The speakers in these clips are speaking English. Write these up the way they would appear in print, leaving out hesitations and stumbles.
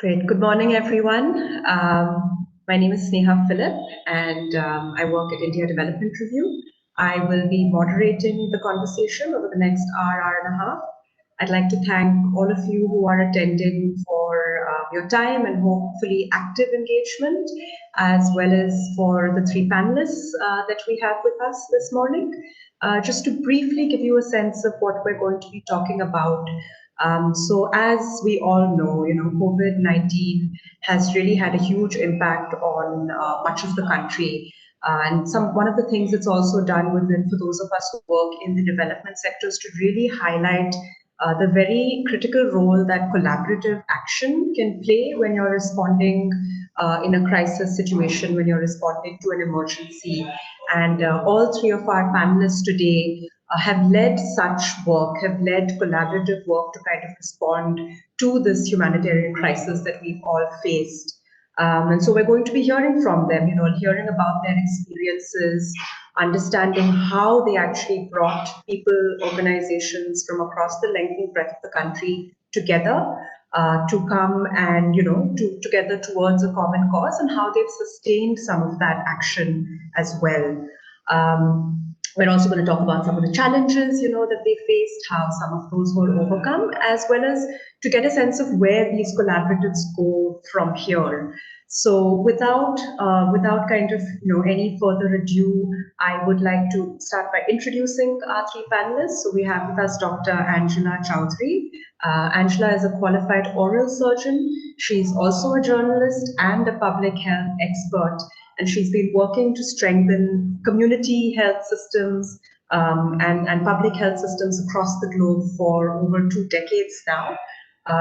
Great. Good morning, everyone. My name is Sneha Philip, and I work at India Development Review. I will be moderating the conversation over the next hour and a half. I'd like to thank all of you who are attending for your time and hopefully active engagement, as well as for the three panelists that we have with us this morning. Just to briefly give you a sense of what we're going to be talking about. So as we all know, COVID-19 has really had a huge impact on much of the country. And one of the things it's also done within for those of us who work in the development sectors to really highlight the very critical role that collaborative action can play when you're responding in a crisis situation, when you're responding to an emergency. And all three of our panelists today have led such work, have led collaborative work to kind of respond to this humanitarian crisis that we've all faced. And so we're going to be hearing from them, hearing about their experiences, understanding how they actually brought people, organizations from across the length and breadth of the country together to come and, together towards a common cause, and how they've sustained some of that action as well. We're also going to talk about some of the challenges, that they faced, how some of those were overcome, as well as to get a sense of where these collaboratives go from here. So without kind of any further ado, I would like to start by introducing our three panelists. So we have with us Dr. Angela Chowdhury. Angela is a qualified oral surgeon. She's also a journalist and a public health expert, and she's been working to strengthen community health systems and public health systems across the globe for over 2 decades now.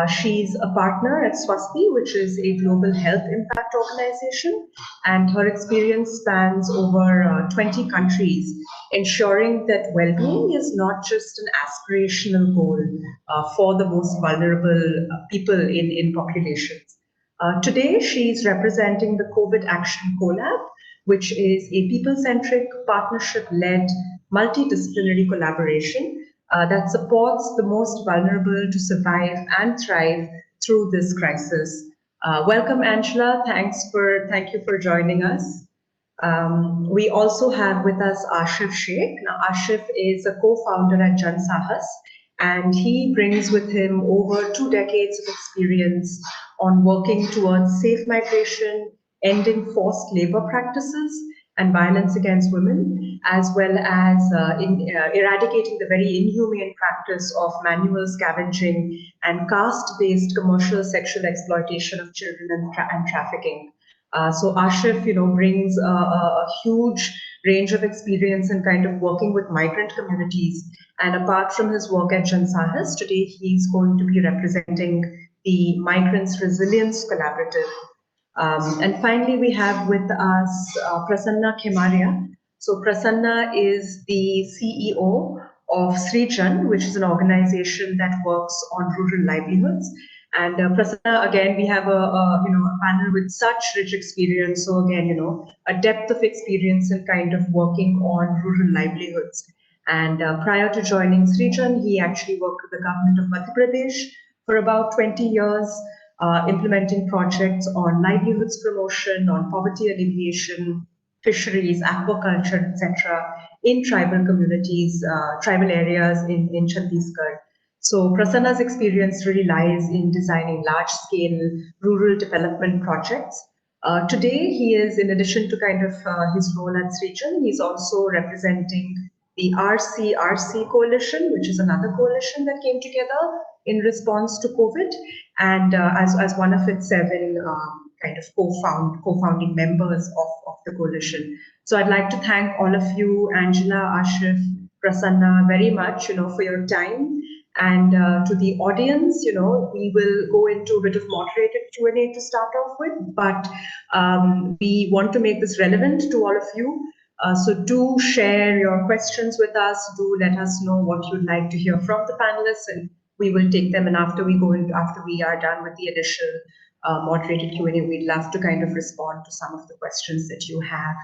She's a partner at Swasthi, which is a global health impact organization, and her experience spans over 20 countries, ensuring that well-being is not just an aspirational goal for the most vulnerable people in populations. Today, she's representing the COVID Action Collab, which is a people-centric, partnership-led, multidisciplinary collaboration that supports the most vulnerable to survive and thrive through this crisis. Welcome, Angela. Thank you for joining us. We also have with us Ashif Sheikh. Now, Ashif is a co-founder at Jan Sahas, and he brings with him over 2 decades of experience on working towards safe migration, ending forced labor practices and violence against women, as well as eradicating the very inhumane practice of manual scavenging and caste-based commercial sexual exploitation of children and trafficking. So Ashif, brings a huge range of experience in kind of working with migrant communities. And apart from his work at Jan Sahas, today he's going to be representing the Migrants Resilience Collaborative. And finally, we have with us Prasanna Khemaria. So Prasanna is the CEO of Srijan, which is an organization that works on rural livelihoods. And Prasanna, again, we have a panel with such rich experience. So again, a depth of experience in kind of working on rural livelihoods. And prior to joining Srijan, he actually worked with the government of Madhya Pradesh for about 20 years, implementing projects on livelihoods promotion, on poverty alleviation, fisheries, aquaculture, etc., in tribal communities, tribal areas in Chhattisgarh. So Prasanna's experience really lies in designing large-scale rural development projects. Today, he is, in addition to kind of his role at Srijan, he's also representing the RCRC coalition, which is another coalition that came together in response to COVID, and as one of its 7 kind of co-founding members of the coalition. So I'd like to thank all of you, Angela, Ashif, Prasanna, very much, for your time. And to the audience, we will go into a bit of moderated Q&A to start off with, but we want to make this relevant to all of you. So do share your questions with us. Do let us know what you'd like to hear from the panelists, and we will take them. And after we are done with the initial moderated Q&A, we'd love to kind of respond to some of the questions that you have.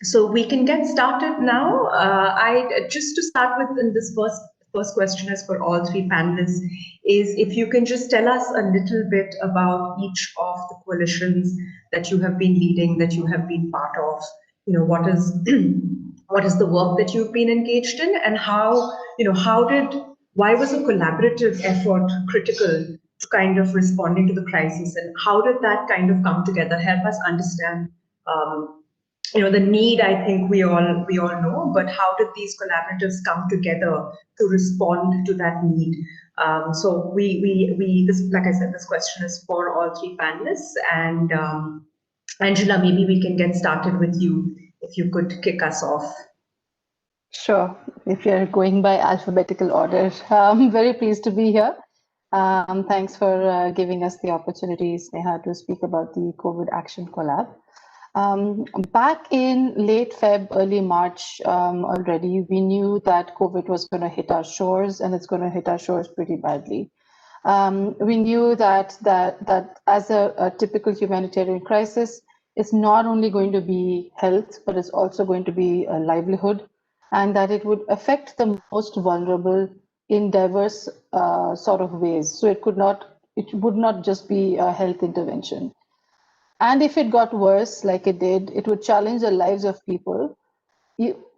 So we can get started now. Just to start with in this first question is for all three panelists, is if you can just tell us a little bit about each of the coalitions that you have been leading, that you have been part of. What is what is the work that you've been engaged in, and why was a collaborative effort critical to kind of responding to the crisis, and how did that kind of come together? Help us understand the need. I think we all know, but how did these collaboratives come together to respond to that need? So this, like I said, this question is for all three panelists, and Angela, maybe we can get started with you, if you could kick us off. Sure. If you're going by alphabetical order, I'm very pleased to be here. Thanks for giving us the opportunity, Sneha, to speak about the COVID Action Collab. Back in late Feb, early March already, we knew that COVID was going to hit our shores, and it's going to hit our shores pretty badly. We knew that as a typical humanitarian crisis, it's not only going to be health, but it's also going to be a livelihood, and that it would affect the most vulnerable in diverse sort of ways. So it would not just be a health intervention. And if it got worse, like it did, it would challenge the lives of people,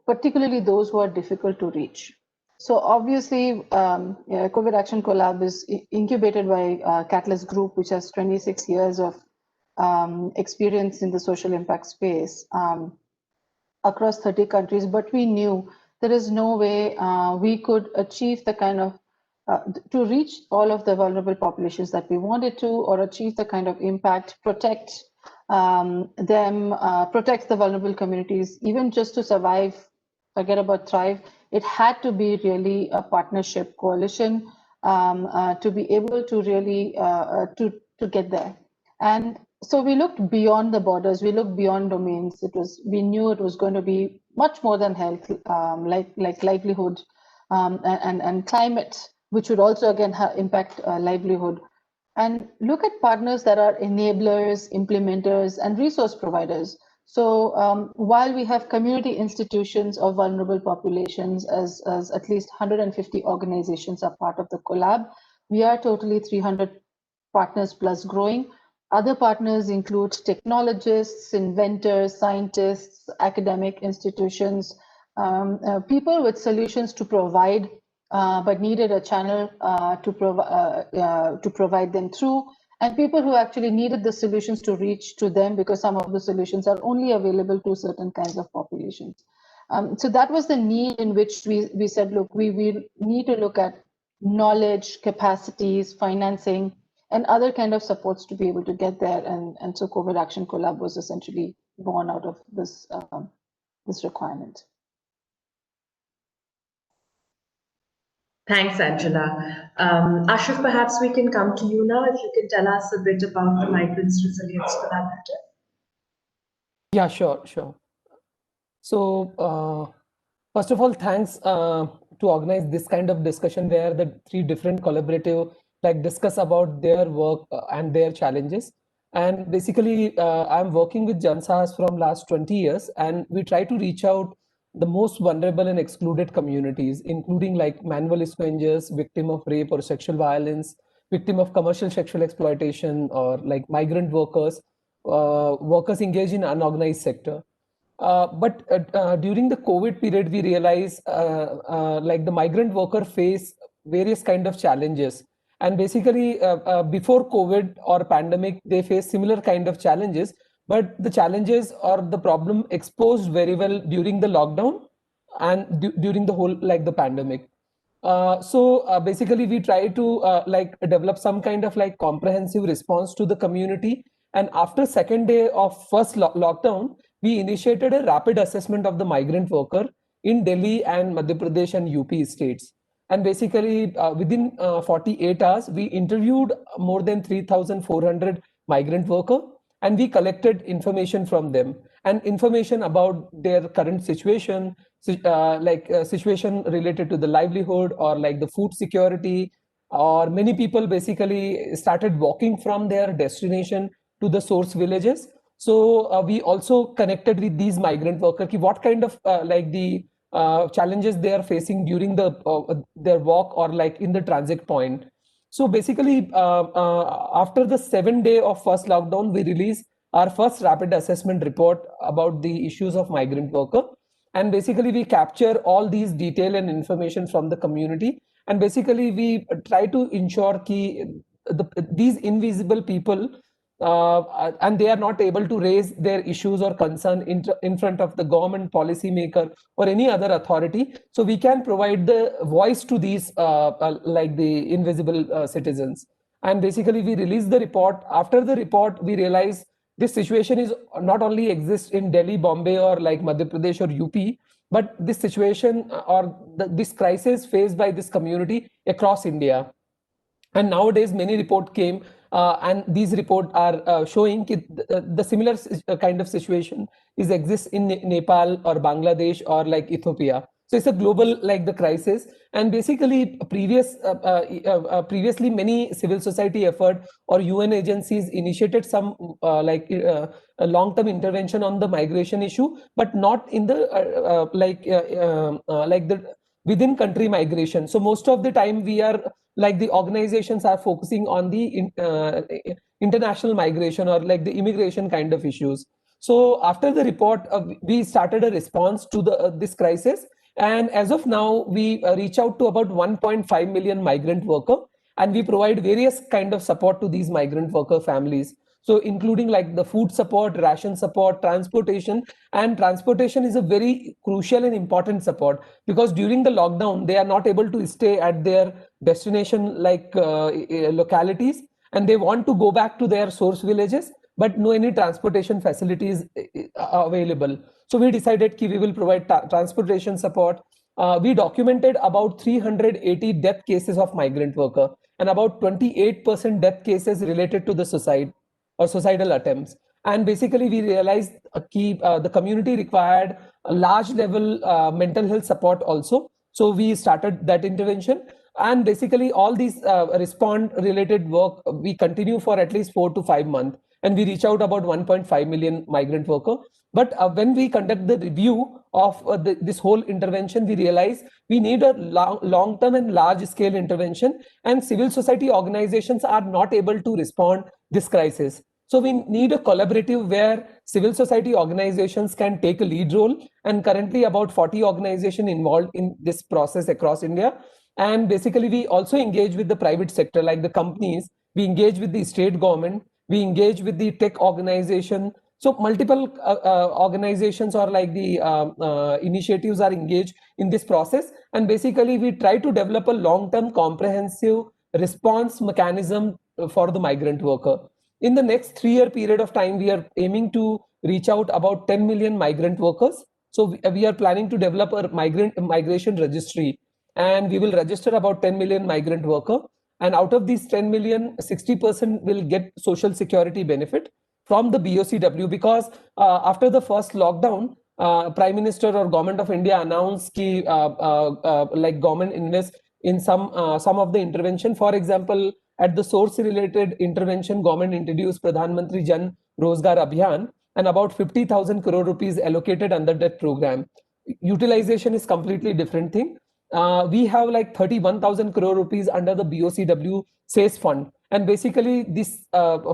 particularly those who are difficult to reach. So obviously, COVID Action Collab is incubated by Catalyst Group, which has 26 years of experience in the social impact space across 30 countries. But we knew there is no way we could achieve the kind of to reach all of the vulnerable populations that we wanted to, or achieve the kind of impact, protect them, protect the vulnerable communities, even just to survive, forget about thrive. It had to be really a partnership coalition to be able to really to get there. And so we looked beyond the borders, we looked beyond domains. We knew it was going to be much more than health, like livelihood and climate, which would also again impact livelihood. And look at partners that are enablers, implementers, and resource providers. So while we have community institutions of vulnerable populations, as at least 150 organizations are part of the collab, we are totally 300 partners plus growing. Other partners include technologists, inventors, scientists, academic institutions, people with solutions to provide, but needed a channel to provide them through, and people who actually needed the solutions to reach to them, because some of the solutions are only available to certain kinds of populations. So that was the need in which we said, look, we need to look at knowledge, capacities, financing, and other kind of supports to be able to get there. And so COVID Action Collab was essentially born out of this, this requirement. Thanks, Angela. Ashraf, perhaps we can come to you now, if you can tell us a bit about the Migrants Resilience Collaborative. Yeah, sure. So, first of all, thanks to organize this kind of discussion where the three different collaborative discuss about their work and their challenges. And basically, I'm working with Jansahas from last 20 years, and we try to reach out the most vulnerable and excluded communities, including like manual scavengers, victim of rape or sexual violence, victim of commercial sexual exploitation, or like migrant workers, workers engaged in unorganized sector. But during the COVID period, we realized like the migrant worker face various kind of challenges. And basically, before COVID or pandemic, they face similar kind of challenges. But the challenges or the problem exposed very well during the lockdown and during the whole the pandemic. So basically, we try to develop some kind of comprehensive response to the community. And after second day of first lockdown, we initiated a rapid assessment of the migrant worker in Delhi and Madhya Pradesh and UP states. And basically, within 48 hours, we interviewed more than 3,400 migrant workers, and we collected information from them and information about their current situation, situation related to the livelihood or like the food security, or many people basically started walking from their destination to the source villages. So we also connected with these migrant workers, what kind of challenges they are facing during their walk or like in the transit point. So basically, after the 7 day of first lockdown, we released our first rapid assessment report about the issues of migrant worker. And basically, we capture all these detail and information from the community. And basically, we try to ensure these invisible people and they are not able to raise their issues or concern in front of the government policymaker or any other authority. So we can provide the voice to these like the invisible citizens. And basically we release the report. After the report, we realize this situation is not only exists in Delhi, Bombay, or like Madhya Pradesh or UP, but this situation this crisis faced by this community across India. And nowadays many report came and these reports are showing the similar kind of situation is exists in Nepal or Bangladesh or like Ethiopia. So it's a global like the crisis. And basically previously many civil society effort or UN agencies initiated some a long-term intervention on the migration issue, but not in the like the within country migration. So most of the time we are like the organizations are focusing on the international migration or like the immigration kind of issues. So after the report, we started a response to this crisis. And as of now, we reach out to about 1.5 million migrant worker, and we provide various kind of support to these migrant worker families. So including like the food support, ration support, transportation. And transportation is a very crucial and important support, because during the lockdown, they are not able to stay at their destination like localities, and they want to go back to their source villages, but no any transportation facilities available. So we decided that we will provide transportation support. We documented about 380 death cases of migrant worker, and about 28% death cases related to the suicide or suicidal attempts. And basically we realized the community required a large level mental health support also. So we started that intervention. And basically all these respond related work, we continue for at least 4 to 5 months. And we reach out about 1.5 million migrant worker. But when we conduct the review of this whole intervention, we realize we need a long-term and large-scale intervention, and civil society organizations are not able to respond this crisis. So we need a collaborative where civil society organizations can take a lead role, and currently about 40 organizations involved in this process across India. And basically we also engage with the private sector, like the companies, we engage with the state government, we engage with the tech organization. So multiple organizations or like the initiatives are engaged in this process. And basically we try to develop a long-term comprehensive response mechanism for the migrant worker. In the next 3-year period of time, we are aiming to reach out about 10 million migrant workers. So we are planning to develop a migration registry, and we will register about 10 million migrant worker. And out of these 10 million, 60% will get social security benefit from the BOCW, because after the first lockdown, Prime Minister or Government of India announced like government invest in some of the intervention. For example, at the source related intervention, government introduced Pradhan Mantri Jan Rozgar Abhiyan, and about 50,000 crore rupees allocated under that program. Utilization is completely different thing. We have like 31,000 crore rupees under the BOCW SACE fund. And basically this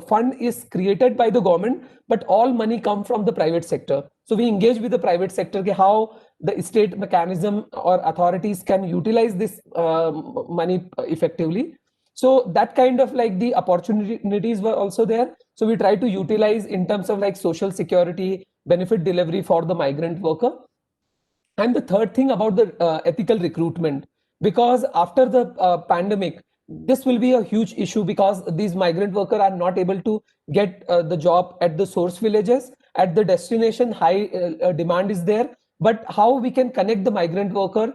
fund is created by the government, but all money come from the private sector. So we engage with the private sector, how the state mechanism or authorities can utilize this money effectively. So that kind of like the opportunities were also there. So we try to utilize in terms of like social security, benefit delivery for the migrant worker. And the third thing about the ethical recruitment, because after the pandemic, this will be a huge issue, because these migrant workers are not able to get the job at the source villages. At the destination, high demand is there. But how we can connect the migrant worker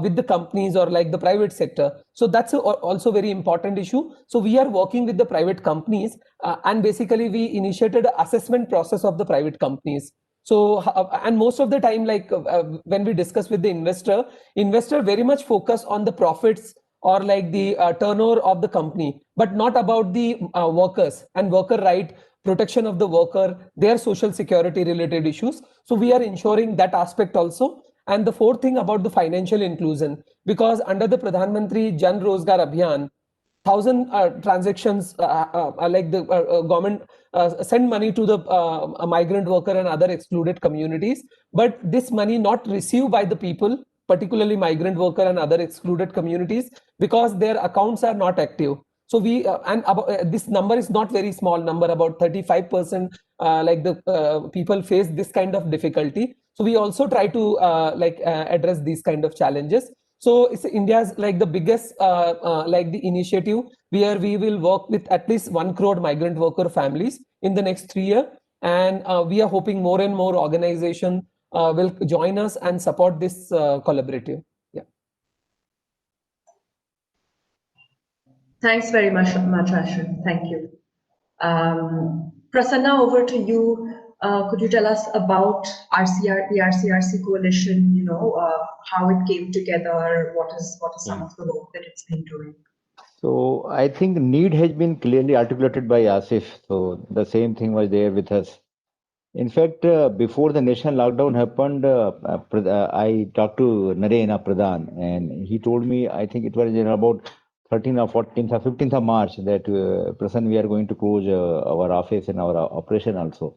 with the companies or like the private sector? So that's also very important issue. So we are working with the private companies, and basically we initiated an assessment process of the private companies. So, and most of the time, like when we discuss with the investor very much focus on the profits or like the turnover of the company, but not about the workers and worker right, protection of the worker, their social security related issues. So we are ensuring that aspect also. And the fourth thing about the financial inclusion, because under the Pradhan Mantri Jan Rozgar Abhiyan, 1,000 transactions like the government send money to the migrant worker and other excluded communities, but this money not received by the people, particularly migrant worker and other excluded communities, because their accounts are not active. So we this number is not very small number, about 35% like the people face this kind of difficulty. So we also try to address these kind of challenges. So it's India's like the biggest like the initiative where we will work with at least 1 crore migrant worker families in the next 3 years. And we are hoping more and more organization will join us and support this collaborative. Yeah. Thanks very much, Ashwin. Thank you. Prasanna, over to you. Could you tell us about the RCRC coalition? You know, how it came together. What is some of the work that it's been doing? So I think need has been clearly articulated by Asif. So the same thing was there with us. In fact, before the national lockdown happened, I talked to Narendra Pradhan, and he told me, I think it was in about 13th or 14th or 15th of March, that Prasan, we are going to close our office and our operation also.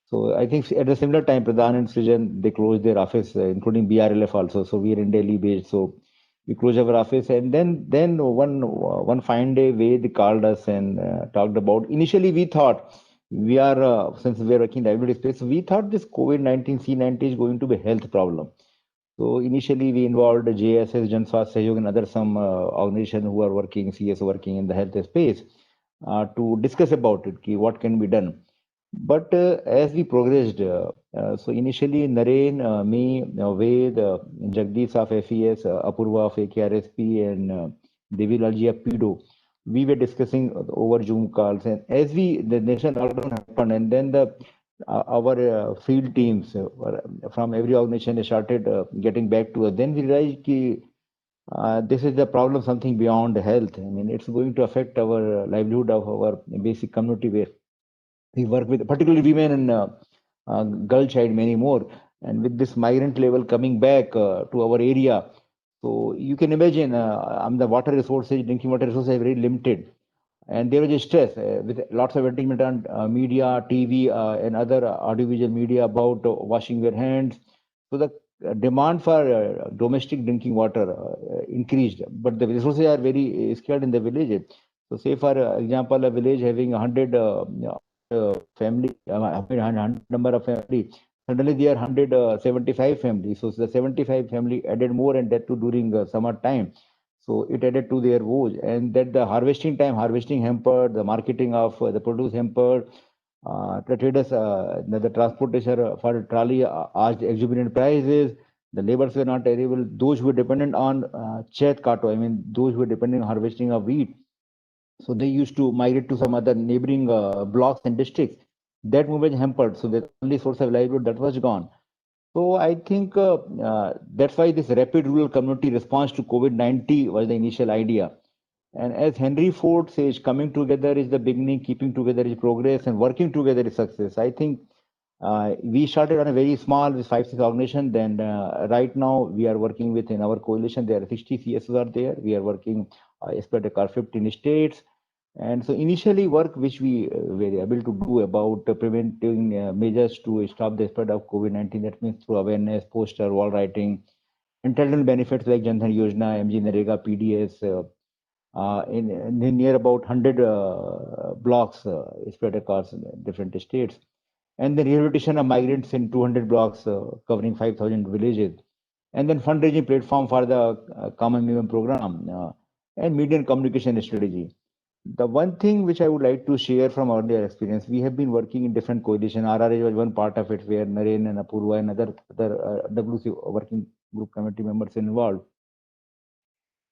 So I think at a similar time, Pradhan and Srijan, they closed their office, including BRLF also. So we are in Delhi based. So we closed our office, and then one fine day, Ved called us and talked about. Initially, we thought we are since we are working in the diabetes space, we thought this COVID-19 C90 is going to be a health problem. So initially, we involved JSS, Jan Swasthya Sahyog, and other some organizations who are working, CS working in the health space, to discuss about it, what can be done. But as we progressed, so initially Naren, me, Ved, Jagdish of FES, Apurva of AKRSP, and Devilalji of PIDO, we were discussing over Zoom calls. And as the national lockdown happened, and then our field teams from every organization started getting back to us, then we realized this is the problem, something beyond health. I mean, it's going to affect our livelihood of our basic community where we work with, particularly women and girl child, many more. And with this migrant level coming back to our area, so you can imagine the water resources, drinking water resources are very limited. And there was a stress with lots of advertisement on media, TV, and other audiovisual media about washing your hands. So the demand for domestic drinking water increased, but the resources are very scarce in the villages. So say for example, a village having 100 family, number of family, suddenly there are 175 families. So the 75 family added more, and that too during summer time. So it added to their woes, and that the harvesting hampered, the marketing of the produce hampered, the traders, the transportation for trolley asked exorbitant prices. The laborers were not able. Those who were dependent on chet kato, I mean, those who were dependent on harvesting of wheat, so they used to migrate to some other neighboring blocks and districts. That movement hampered, so the only source of livelihood that was gone. So I think that's why this rapid rural community response to COVID-19 was the initial idea. And as Henry Ford says, coming together is the beginning, keeping together is progress, and working together is success. I think we started on a very small with 5-6 organizations. Then right now we are working with, in our coalition, there are 60 CSOs are there. We are working spread across 15 states. And so initially work which we were able to do about preventing measures to stop the spread of COVID-19, that means through awareness, poster, wall writing, internal benefits like Jan Dhan Yojana, MG Narega, PDS, in near about 100 blocks spread across different states. And the rehabilitation of migrants in 200 blocks covering 5,000 villages. And then fundraising platform for the Common Minimum Program and media and communication strategy. The one thing which I would like to share from our earlier experience, we have been working in different coalition. RRA was one part of it, where Naren and Apurva and other WC working group committee members involved.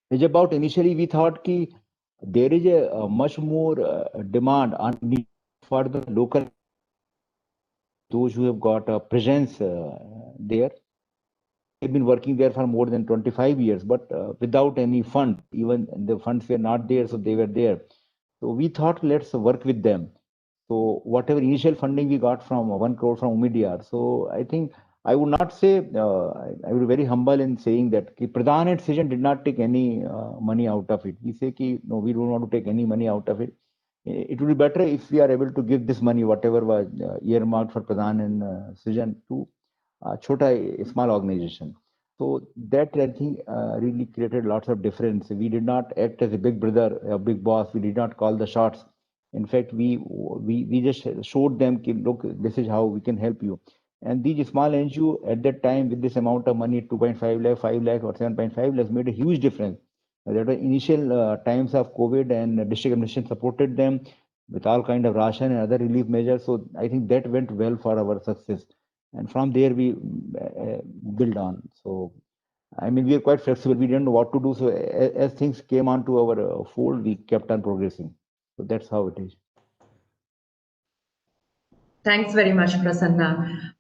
It's about, initially we thought ki there is a much more demand on need for the local, those who have got a presence there. They've been working there for more than 25 years, but without any fund. Even the funds were not there, so they were there. So we thought, let's work with them. So whatever initial funding we got from 1 crore from UMIDR. So I think I would not say, I would be very humble in saying that Pradhan and Srijan did not take any money out of it. We say, no, we don't want to take any money out of it. It would be better if we are able to give this money, whatever was earmarked for Pradhan and Srijan, to a small organization. So that, I think, really created lots of difference. We did not act as a big brother, a big boss. We did not call the shots. In fact, we just showed them, look, this is how we can help you. And these small NGO at that time, with this amount of money, 2.5 lakh, 5 lakh, or 7.5 lakhs, made a huge difference. That was initial times of COVID, and district administration supported them with all kind of ration and other relief measures. So I think that went well for our success. And from there we build on. So I mean, we are quite flexible. We didn't know what to do. So as things came onto our fold, we kept on progressing. So that's how it is. Thanks very much, Prasanna.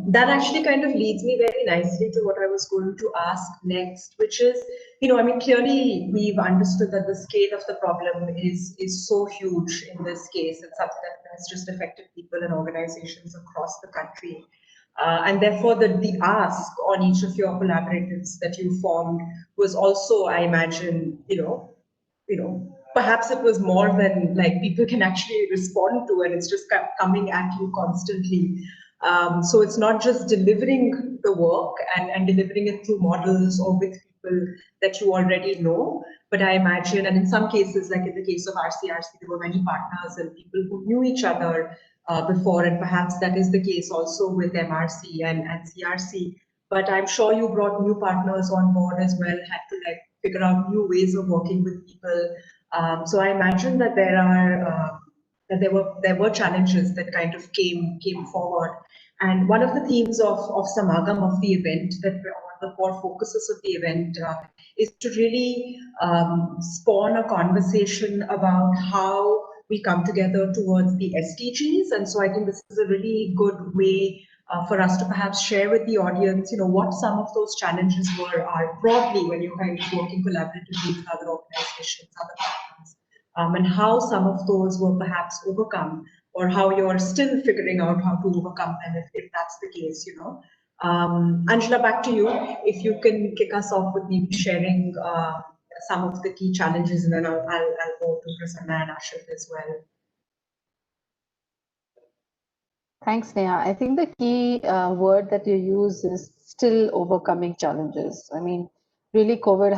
That actually kind of leads me very nicely to what I was going to ask next, which is, I mean, clearly we've understood that the scale of the problem is so huge in this case. It's something that has just affected people and organizations across the country. And therefore, the ask on each of your collaboratives that you formed was also, I imagine, perhaps it was more than like people can actually respond to, and it's just coming at you constantly. So it's not just delivering the work and delivering it through models or with people that you already know, but I imagine, and in some cases, like in the case of RCRC, there were many partners and people who knew each other before, and perhaps that is the case also with MRC and CRC. But I'm sure you brought new partners on board as well, had to like figure out new ways of working with people. So I imagine that there were challenges that kind of came forward. And one of the themes of Samagam, of the event, that one of the core focuses of the event is to really spawn a conversation about how we come together towards the SDGs. And so I think this is a really good way for us to perhaps share with the audience, what some of those challenges are broadly when you're kind of working collaboratively with other organizations, other partners, and how some of those were perhaps overcome, or how you're still figuring out how to overcome them if that's the case, Angela, back to you. If you can kick us off with maybe sharing some of the key challenges, and then I'll go to Prasanna and Ashif as well. Thanks, Neha. I think the key word that you use is still overcoming challenges. I mean, really, COVID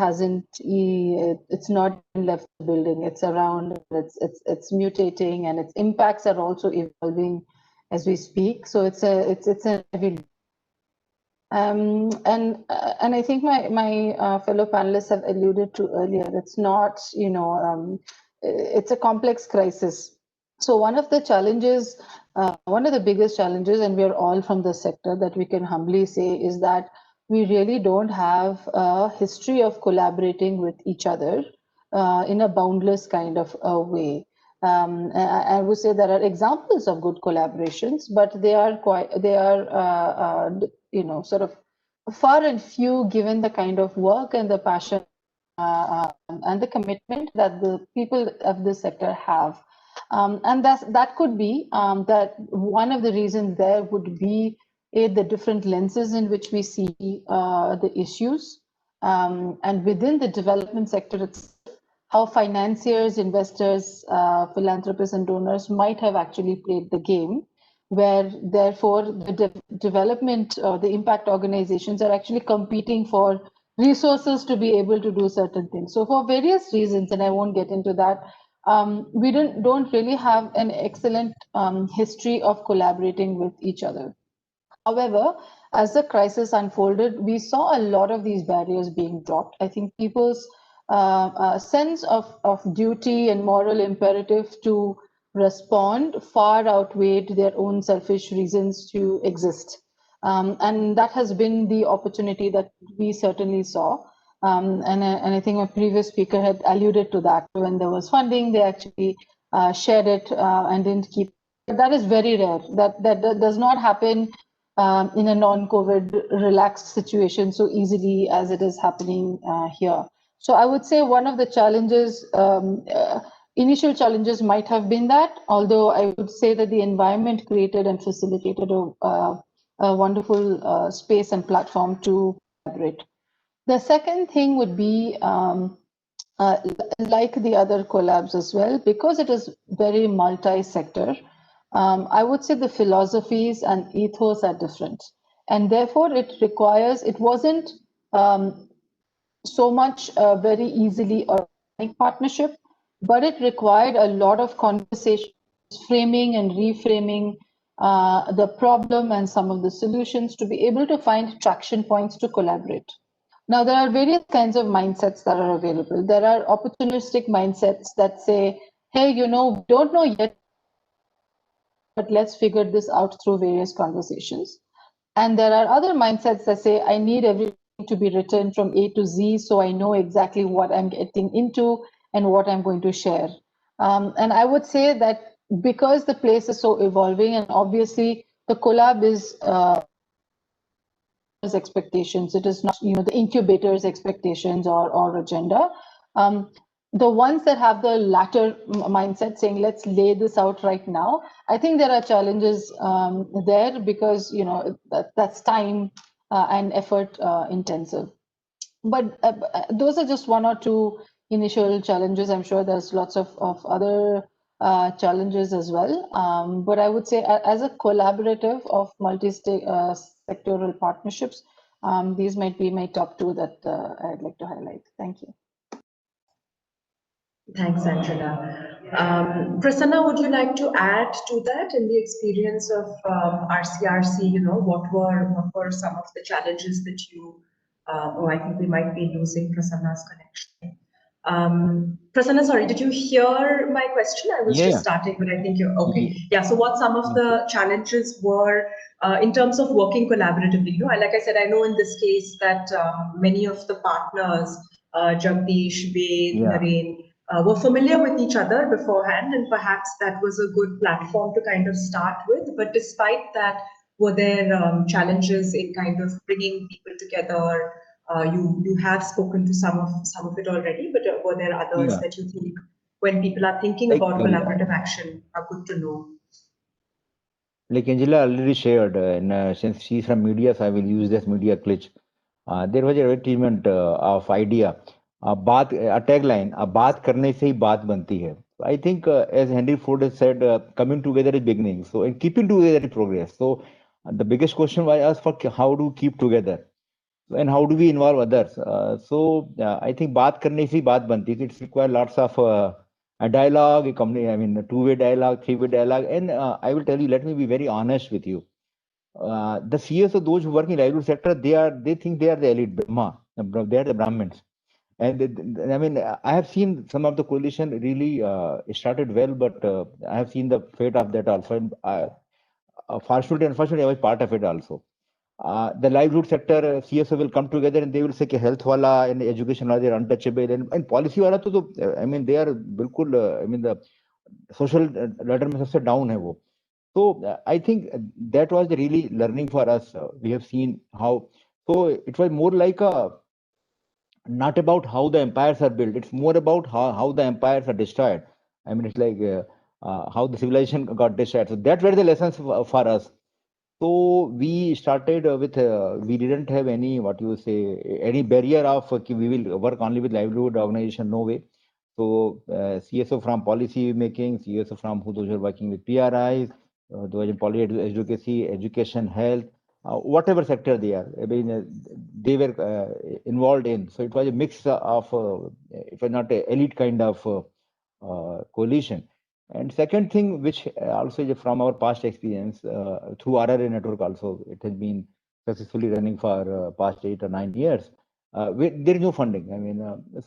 it's not left the building. It's around, it's mutating, and its impacts are also evolving as we speak. So it's a heavy. And I think my fellow panelists have alluded to earlier, it's not, it's a complex crisis. So one of the challenges, one of the biggest challenges, and we're all from the sector, that we can humbly say is that we really don't have a history of collaborating with each other in a boundless kind of way. I would say there are examples of good collaborations, but they are sort of far and few, given the kind of work and the passion and the commitment that the people of this sector have. And that could be that one of the reasons there would be the different lenses in which we see the issues, and within the development sector itself, how financiers, investors, philanthropists, and donors might have actually played the game, where therefore the development or the impact organizations are actually competing for resources to be able to do certain things. So for various reasons, and I won't get into that, we don't really have an excellent history of collaborating with each other. However, as the crisis unfolded, we saw a lot of these barriers being dropped. I think people's sense of duty and moral imperative to respond far outweighed their own selfish reasons to exist. And that has been the opportunity that we certainly saw. And I think a previous speaker had alluded to that. When there was funding, they actually shared it and didn't keep. That is very rare. That does not happen in a non-COVID relaxed situation so easily as it is happening here. So I would say one of the challenges, initial challenges might have been that, although I would say that the environment created and facilitated a wonderful space and platform to collaborate. The second thing would be like the other collabs as well, because it is very multi-sector. I would say the philosophies and ethos are different, and therefore it wasn't so much very easily organic partnership, but it required a lot of conversations, framing and reframing the problem and some of the solutions to be able to find traction points to collaborate. Now, there are various kinds of mindsets that are available. There are opportunistic mindsets that say, hey, we don't know yet, but let's figure this out through various conversations. And there are other mindsets that say, I need everything to be written from A to Z so I know exactly what I'm getting into and what I'm going to share. And I would say that because the place is so evolving, and obviously the collab is expectations, it is not the incubator's expectations or agenda. The ones that have the latter mindset saying let's lay this out right now, I think there are challenges there because that's time and effort intensive. But those are just one or two initial challenges. I'm sure there's lots of other challenges as well. But I would say as a collaborative of multi-sectoral partnerships, these might be my top two that I'd like to highlight. Thank you. Thanks, Angela. Prasanna, would you like to add to that in the experience of RCRC? What were some of the challenges that you? I think we might be losing Prasanna's connection. Prasanna, sorry, did you hear my question? I was just starting, but I think you're okay. Yeah. So, what some of the challenges were in terms of working collaboratively? Like I said, I know in this case that many of the partners, Jagdish, Ved, Naren, were familiar with each other beforehand, and perhaps that was a good platform to kind of start with. But despite that, were there challenges in kind of bringing people together? You have spoken to some of it already, but were there others that you think, when people are thinking about collaborative action, are good to know? Like Angela already shared, and since she's from media, so I will use this media glitch. There was a advertisement of idea. A tagline, a बात करने से ही बात बनती है. I think, as Henry Ford has said, coming together is beginning. So, and keeping together is progress. So, the biggest question was asked for how do we keep together, and how do we involve others. I think बात करने से ही बात बनती है. It's required lots of a dialogue, a two-way dialogue, three-way dialogue. And I will tell you, let me be very honest with you. The CS of those who work in livelihood sector, they think they are the elite Brahma. They are the Brahmins. And I have seen some of the coalition really started well, but I have seen the fate of that also. And fortunately, unfortunately, I was part of it also. The livelihood sector, CSO will come together and they will say कि health wala and education wala, they are untouchable, and policy wala तो they are बिल्कुल the social ladder में सबसे down है वो. So I think that was really learning for us. We have seen how. So it was more like not about how the empires are built. It's more about how the empires are destroyed. It's like how the civilization got destroyed. So that were the lessons for us. So we started with, we didn't have any, any barrier of we will work only with livelihood organization, no way. So CSO from policy making, CSO from those who are working with PRIs, those in policy advocacy, education, health, whatever sector they are, they were involved in. So it was a mix of, it was not an elite kind of coalition. And second thing, which also is from our past experience, through RRA network also, it has been successfully running for past 8 or 9 years. There is no funding.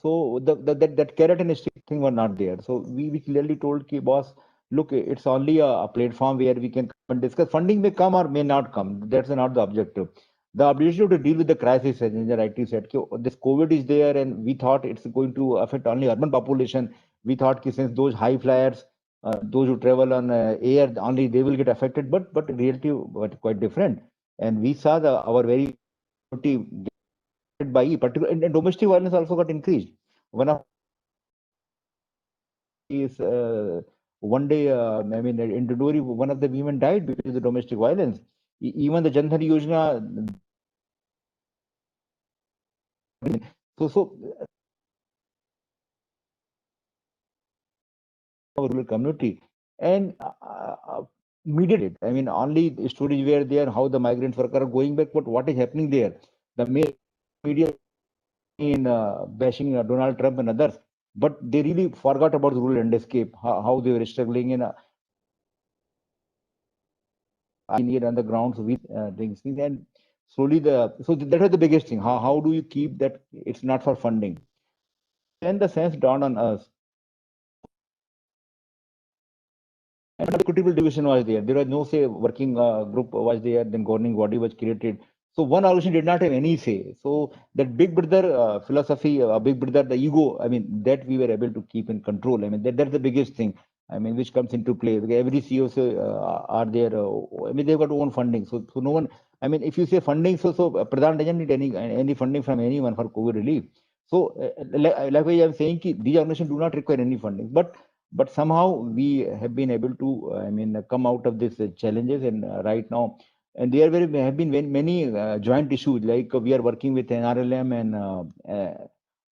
So that carrot and stick thing were not there. So we clearly told ki boss, look, it's only a platform where we can come and discuss. Funding may come or may not come. That's not the objective. The objective to deal with the crisis, as Ninja rightly said, this COVID is there, and we thought it's going to affect only urban population. We thought since those high flyers, those who travel on air, only they will get affected, but reality was quite different. And we saw our very by particular, and domestic violence also got increased. One of is one day, in Dudori, one of the women died because of the domestic violence. Even the Jan Dhan Yojana. So rural community and mediated. I mean, only stories were there how the migrant workers are going back, but what is happening there? The media in bashing Donald Trump and others, but they really forgot about the rural landscape, how they were struggling in here on the ground with things, and slowly that was the biggest thing. How do you keep that? It's not for funding. Then the sense dawned on us. And the equitable division was there. There was no say. Working group was there. Then governing body was created. So one organization did not have any say. So that big brother philosophy, big brother, the ego. I mean, that we were able to keep in control. I mean, that's the biggest thing. I mean, which comes into play. Because every CEO are there. I mean, they've got own funding. So no one. I mean, if you say funding, so Pradhan doesn't need any funding from anyone for COVID relief. So like I'm saying, these organizations do not require any funding, but somehow we have been able to come out of these challenges, and right now, and there have been many joint issues, like we are working with NRLM and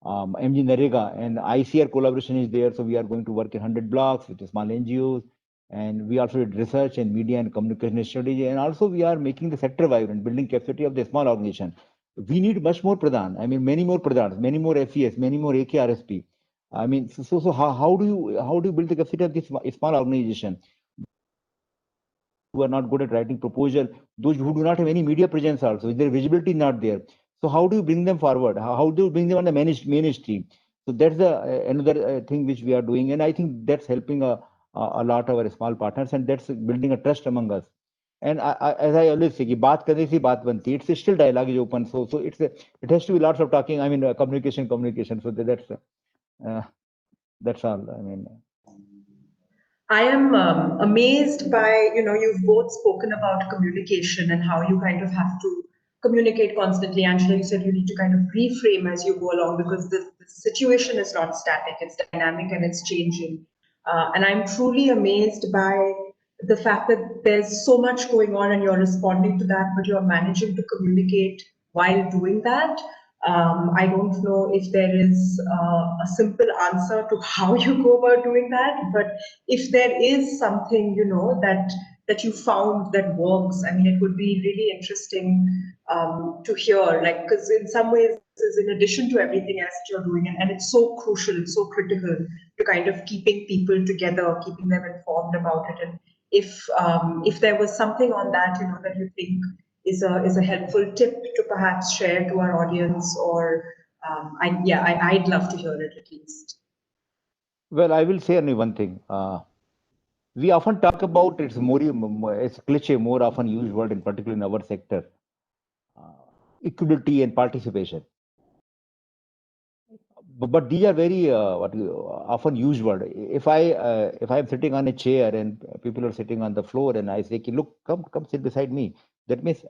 MG Narega, and ICR collaboration is there, so we are going to work in 100 blocks with small NGOs, and we also did research and media and communication strategy, and also we are making the sector vibrant, building capacity of the small organization. We need much more Pradhan, many more Pradhans, many more FES, many more AKRSP. I mean, so how do you build the capacity of this small organization who are not good at writing proposal, those who do not have any media presence also, their visibility is not there. So how do you bring them forward? How do you bring them on the mainstream? So that's the another thing which we are doing, and I think that's helping a lot of our small partners, and that's building a trust among us. And as I always say, कि बात करने से बात बनती. It's still dialogue is open, so it has to be lots of talking. I mean, communication. So that's all. I mean. I am amazed by, you've both spoken about communication and how you kind of have to communicate constantly. Angela, you said you need to kind of reframe as you go along because the situation is not static, it's dynamic and it's changing. And I'm truly amazed by the fact that there's so much going on and you're responding to that, but you're managing to communicate while doing that. I don't know if there is a simple answer to how you go about doing that, but if there is something, that you found that works, I mean, it would be really interesting to hear, like, because in some ways, this is in addition to everything else that you're doing, and it's so crucial, it's so critical to kind of keeping people together, keeping them informed about it. And if there was something on that, that you think is a helpful tip to perhaps share to our audience, or I'd love to hear it at least. Well, I will say only one thing. We often talk about it's cliche, more often used word, in particular in our sector, equality and participation. But these are very often used word. If I'm sitting on a chair and people are sitting on the floor, and I say, look, come sit beside me. That means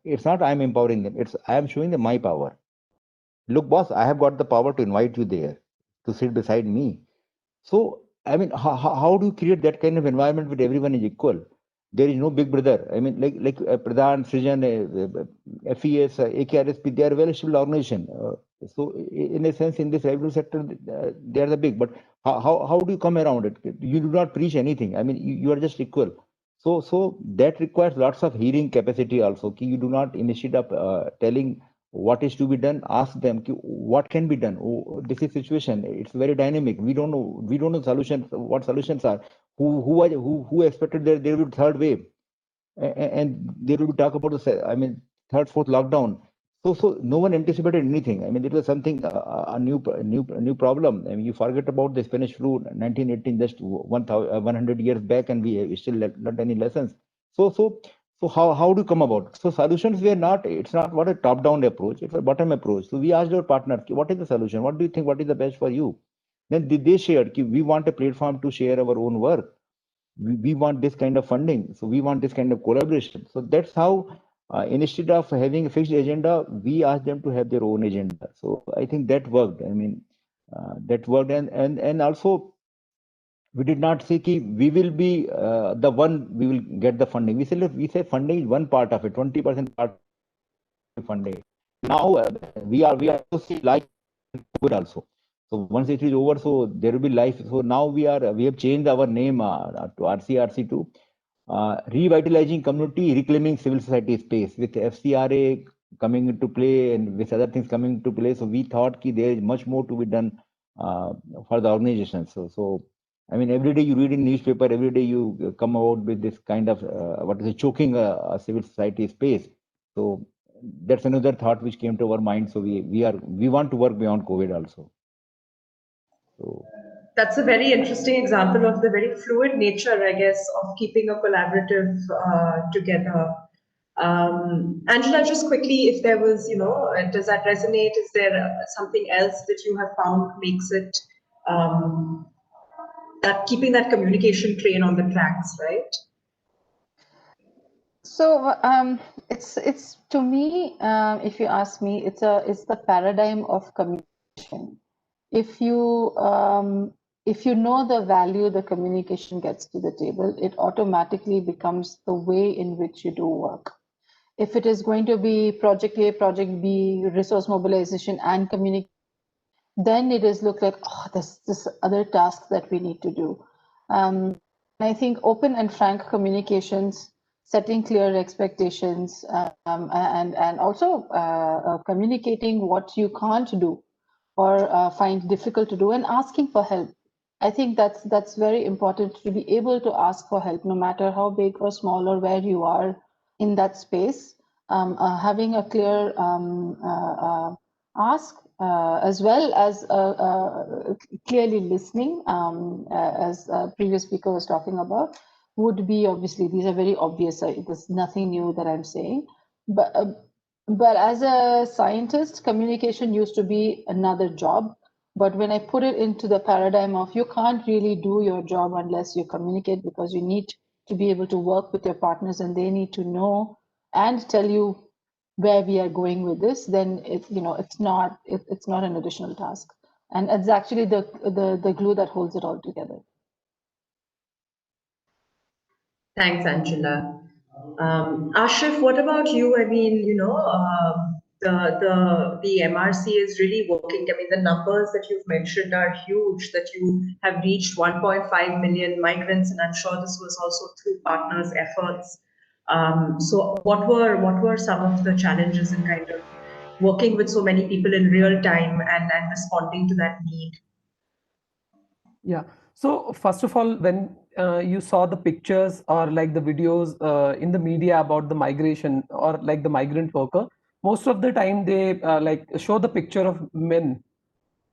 it's not I'm empowering them. It's I am showing them my power. Look, boss, I have got the power to invite you there to sit beside me. So, I mean, how do you create that kind of environment where everyone is equal? There is no big brother. I mean, like Pradhan, Srijan, FES, AKRSP, they are well-established organization. So, in a sense, in this revenue sector, they are the big. But how do you come around it? You do not preach anything. I mean, you are just equal. So that requires lots of hearing capacity also. You do not, instead of telling what is to be done, ask them what can be done. This is situation, it's very dynamic, we don't know solutions, what solutions are, who expected there will be third wave, and there will be talk about the third, fourth lockdown. So no one anticipated anything. I mean, it was something a new problem. I mean, you forget about the Spanish flu 1918, just 100 years back, and we still learned any lessons. So how do you come about? So solutions were not, it's not what a top-down approach, it's a bottom approach. So we asked our partner, what is the solution? What do you think? What is the best for you? Then they shared, we want a platform to share our own work. We want this kind of funding. So we want this kind of collaboration. So that's how, instead of having a fixed agenda, we asked them to have their own agenda. So I think that worked. I mean, that worked. And also, we did not say ki we will be the one we will get the funding. We said, look, we say funding is one part of it, 20% part of funding. Now we are also see life good also. So once it is over, so there will be life. So now we have changed our name to RCRC to revitalizing community, reclaiming civil society space, with FCRA coming into play and with other things coming into play. So we thought ki there is much more to be done for the organization. So I mean, every day you read in newspaper, every day you come out with this kind of choking civil society space. So that's another thought which came to our mind. So we want to work beyond COVID also. So that's a very interesting example of the very fluid nature, I guess, of keeping a collaborative together. Angela, just quickly, if there was, does that resonate? Is there something else that you have found makes it that keeping that communication train on the tracks, right? So it's to me, if you ask me, it's the paradigm of communication. If you know the value the communication gets to the table, it automatically becomes the way in which you do work. If it is going to be project A, project B, resource mobilization and communication, then it is look like, oh, this other task that we need to do. I think open and frank communications, setting clear expectations, and also communicating what you can't do or find difficult to do, and asking for help. I think that's very important, to be able to ask for help, no matter how big or small or where you are in that space. Having a clear ask, as well as clearly listening, as previous speaker was talking about, would be obviously, these are very obvious. There's nothing new that I'm saying, but as a scientist, communication used to be another job. But when I put it into the paradigm of, you can't really do your job unless you communicate, because you need to be able to work with your partners and they need to know and tell you where we are going with this, then it's not an additional task, and it's actually the glue that holds it all together. Thanks, Angela. Ashraf, what about you? I mean, the MRC is really working. I mean, the numbers that you've mentioned are huge, that you have reached 1.5 million migrants, and I'm sure this was also through partners' efforts. So what were some of the challenges in kind of working with so many people in real time and responding to that need? Yeah. So first of all, when you saw the pictures or like the videos in the media about the migration or like the migrant worker, most of the time they like show the picture of men.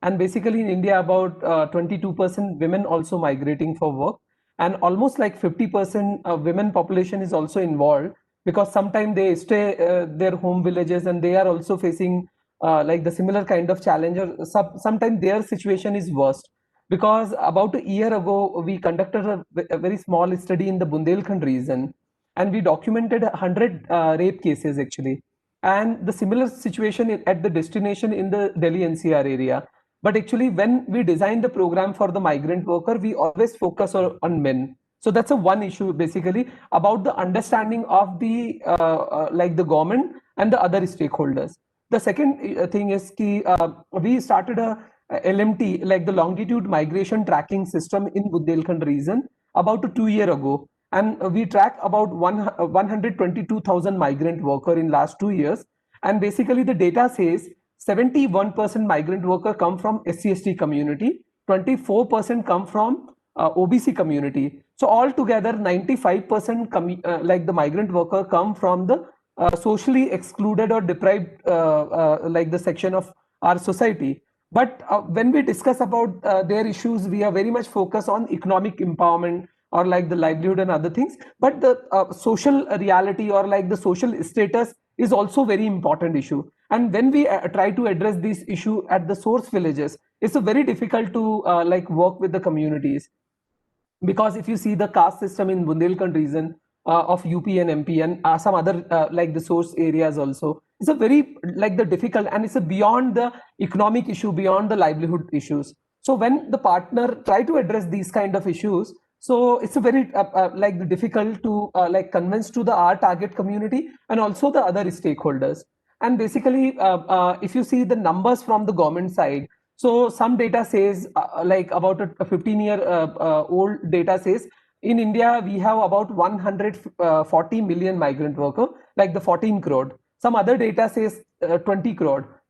And basically in India, about 22% women also migrating for work, and almost like 50% women population is also involved, because sometimes they stay their home villages and they are also facing like the similar kind of challenge, or sometimes their situation is worst. Because about a year ago, we conducted a very small study in the Bundelkhand region, and we documented 100 rape cases actually, and the similar situation at the destination in the Delhi NCR area. But actually, when we design the program for the migrant worker, we always focus on men. So that's a one issue basically about the understanding of the like the government and the other stakeholders. The second thing is we started a LMT, like the longitude migration tracking system in Bundelkhand region about 2 years ago, and we track about 122,000 migrant worker in last 2 years. And basically the data says 71% migrant worker come from SC/ST community, 24% come from OBC community. So altogether 95% like the migrant worker come from the socially excluded or deprived like the section of our society. But when we discuss about their issues, we are very much focused on economic empowerment or like the livelihood and other things. But the social reality or like the social status is also very important issue. And when we try to address this issue at the source villages, it's a very difficult to like work with the communities. Because if you see the caste system in Bundelkhand region of UP and MP and some other like the source areas also, it's a very like the difficult, and it's a beyond the economic issue, beyond the livelihood issues. So when the partner try to address these kind of issues, so it's a very like difficult to like convince to our target community and also the other stakeholders. And basically, if you see the numbers from the government side, so some data says like about a 15-year old data says in India we have about 140 million migrant worker, like the 14 crore. Some other data says 20 crore.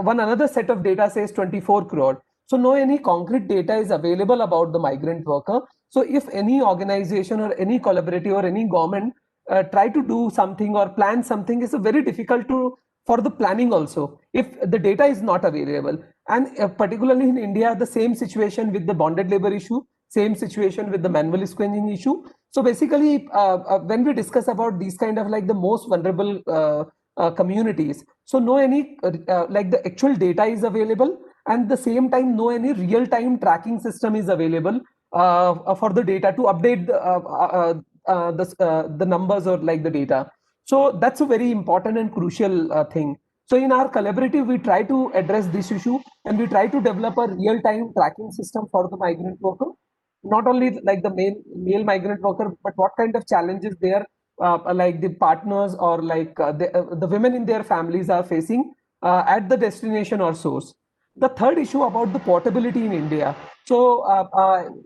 One another set of data says 24 crore. So no any concrete data is available about the migrant worker. So if any organization or any collaborative or any government try to do something or plan something, it's very difficult to for the planning also if the data is not available. And particularly in India, the same situation with the bonded labor issue, same situation with the manual screening issue. So basically, when we discuss about these kind of like the most vulnerable communities, so no any like the actual data is available, and the same time no any real-time tracking system is available for the data to update the numbers or like the data. So that's a very important and crucial thing. So in our collaborative, we try to address this issue and we try to develop a real-time tracking system for the migrant worker, not only like the male migrant worker, but what kind of challenges their like the partners or like the women in their families are facing at the destination or source. The third issue about the portability in India. So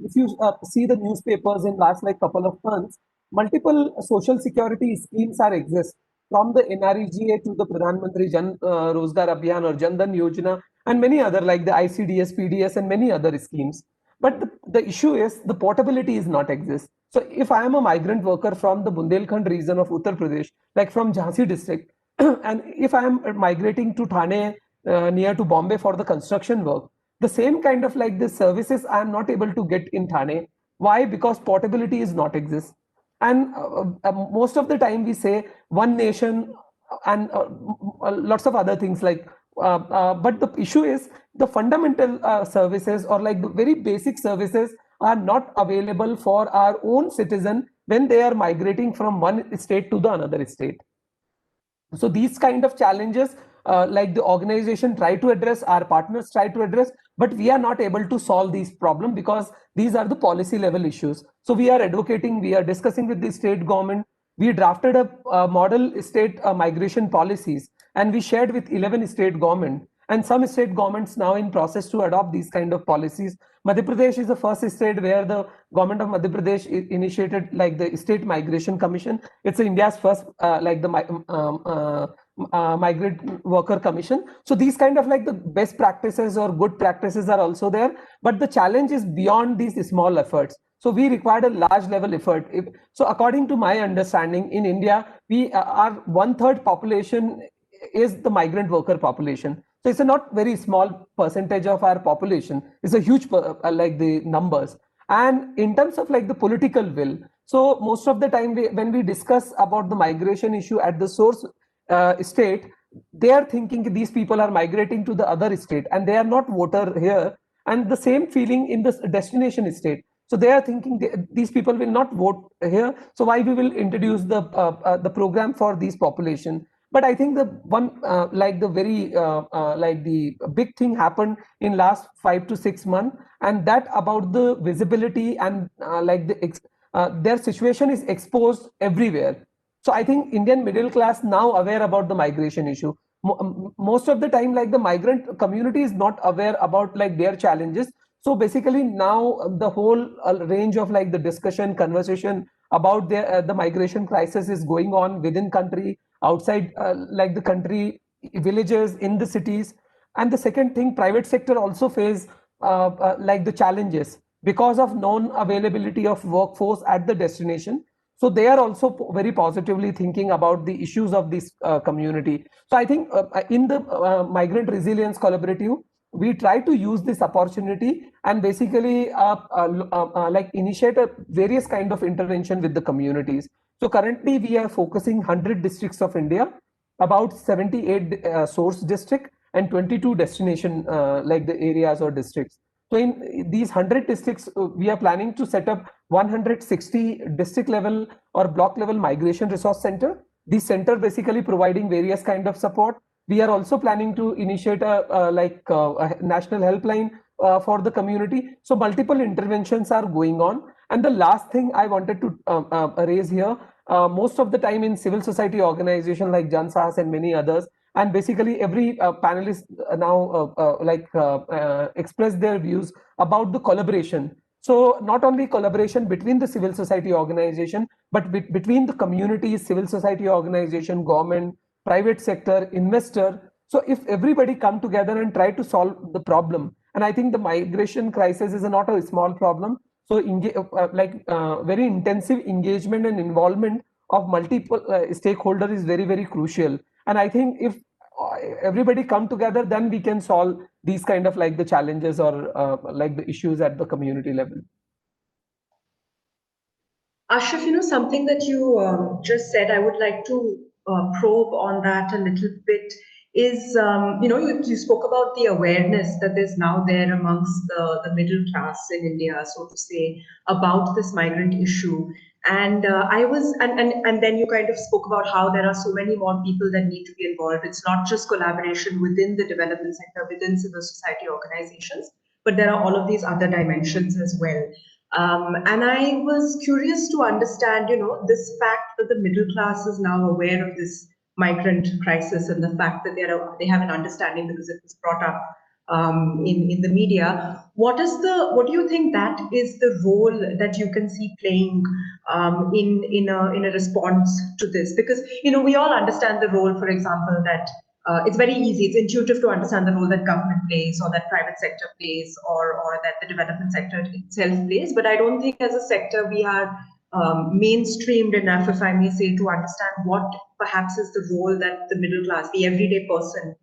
if you see the newspapers in last like couple of months, multiple social security schemes are exist from the NREGA to the Pradhan Mantri Jan Rozgar Abhiyan or Jan Dhan Yojana and many other like the ICDS, PDS and many other schemes. But the issue is the portability is not exist. So if I am a migrant worker from the Bundelkhand region of Uttar Pradesh, like from Jhansi district, and if I am migrating to Thane near to Bombay for the construction work, the same kind of like the services I am not able to get in Thane. Why? Because portability is not exist. And most of the time we say one nation and lots of other things like but the issue is the fundamental services or like the very basic services are not available for our own citizen when they are migrating from one state to the another state. So these kind of challenges like the organization try to address, our partners try to address, but we are not able to solve these problems because these are the policy level issues. So we are advocating, we are discussing with the state government. We drafted a model state migration policies and we shared with 11 state government, and some state governments now in process to adopt these kind of policies. Madhya Pradesh is the first state where the government of Madhya Pradesh initiated like the State Migration Commission. It's India's first like the migrant worker commission. So these kind of like the best practices or good practices are also there, but the challenge is beyond these small efforts. So we required a large level effort. So according to my understanding, in India, we our 1/3 population is the migrant worker population. So it's a not very small percentage of our population. It's a huge like the numbers. And in terms of like the political will, so most of the time when we discuss about the migration issue at the source state, they are thinking these people are migrating to the other state and they are not voter here. And the same feeling in the destination state. So they are thinking these people will not vote here. So why we will introduce the program for these population? But I think the one like the very like the big thing happened in last 5 to 6 months, and that about the visibility and like the their situation is exposed everywhere. So I think Indian middle class now aware about the migration issue. Most of the time, like the migrant community is not aware about like their challenges. So basically now the whole range of like the discussion, conversation about the migration crisis is going on within country, outside like the country, villages, in the cities. And the second thing, private sector also face like the challenges because of non-availability of workforce at the destination. So they are also very positively thinking about the issues of this community. So I think in the Migrant Resilience Collaborative, we try to use this opportunity and basically like initiate a various kind of intervention with the communities. So currently we are focusing 100 districts of India, about 78 source district and 22 destination like the areas or districts. So in these 100 districts, we are planning to set up 160 district level or block level migration resource center. This center basically providing various kind of support. We are also planning to initiate a national helpline for the community. So multiple interventions are going on. And the last thing I wanted to raise here, most of the time in civil society organization like Jan Sahas and many others, and basically every panelist now express their views about the collaboration. So not only collaboration between the civil society organization, but between the communities, civil society organization, government, private sector, investor. So if everybody come together and try to solve the problem, and I think the migration crisis is not a small problem. So very intensive engagement and involvement of multiple stakeholder is very, very crucial. And I think if everybody come together, then we can solve these kind of like the challenges or like the issues at the community level. Ashraf, something that you just said, I would like to probe on that a little bit is, you spoke about the awareness that is now there amongst the middle class in India, so to say, about this migrant issue. And then you kind of spoke about how there are so many more people that need to be involved. It's not just collaboration within the development sector, within civil society organizations, but there are all of these other dimensions as well. And I was curious to understand, this fact that the middle class is now aware of this migrant crisis and the fact that they have an understanding because it was brought up in the media. What do you think that is the role that you can see playing in a response to this? Because we all understand the role, for example, that it's very easy, it's intuitive to understand the role that government plays or that private sector plays or that the development sector itself plays. But I don't think as a sector we are mainstreamed enough, if I may say, to understand what perhaps is the role that the middle class, the everyday person,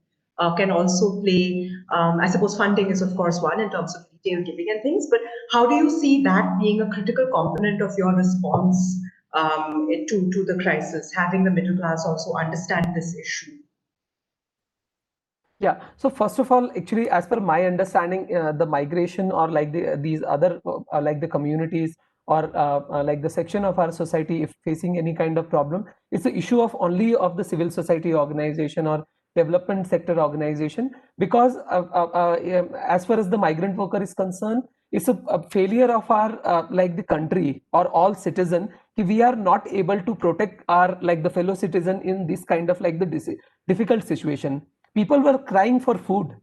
can also play. I suppose funding is, of course, one in terms of retail giving and things, but how do you see that being a critical component of your response to the crisis, having the middle class also understand this issue? Yeah. So first of all, actually, as per my understanding, the migration or like these other like the communities or like the section of our society, if facing any kind of problem, it's the issue of only of the civil society organization or development sector organization, because as far as the migrant worker is concerned, it's a failure of our like the country or all citizen. We are not able to protect our like the fellow citizen in this kind of like the difficult situation. People were crying for food.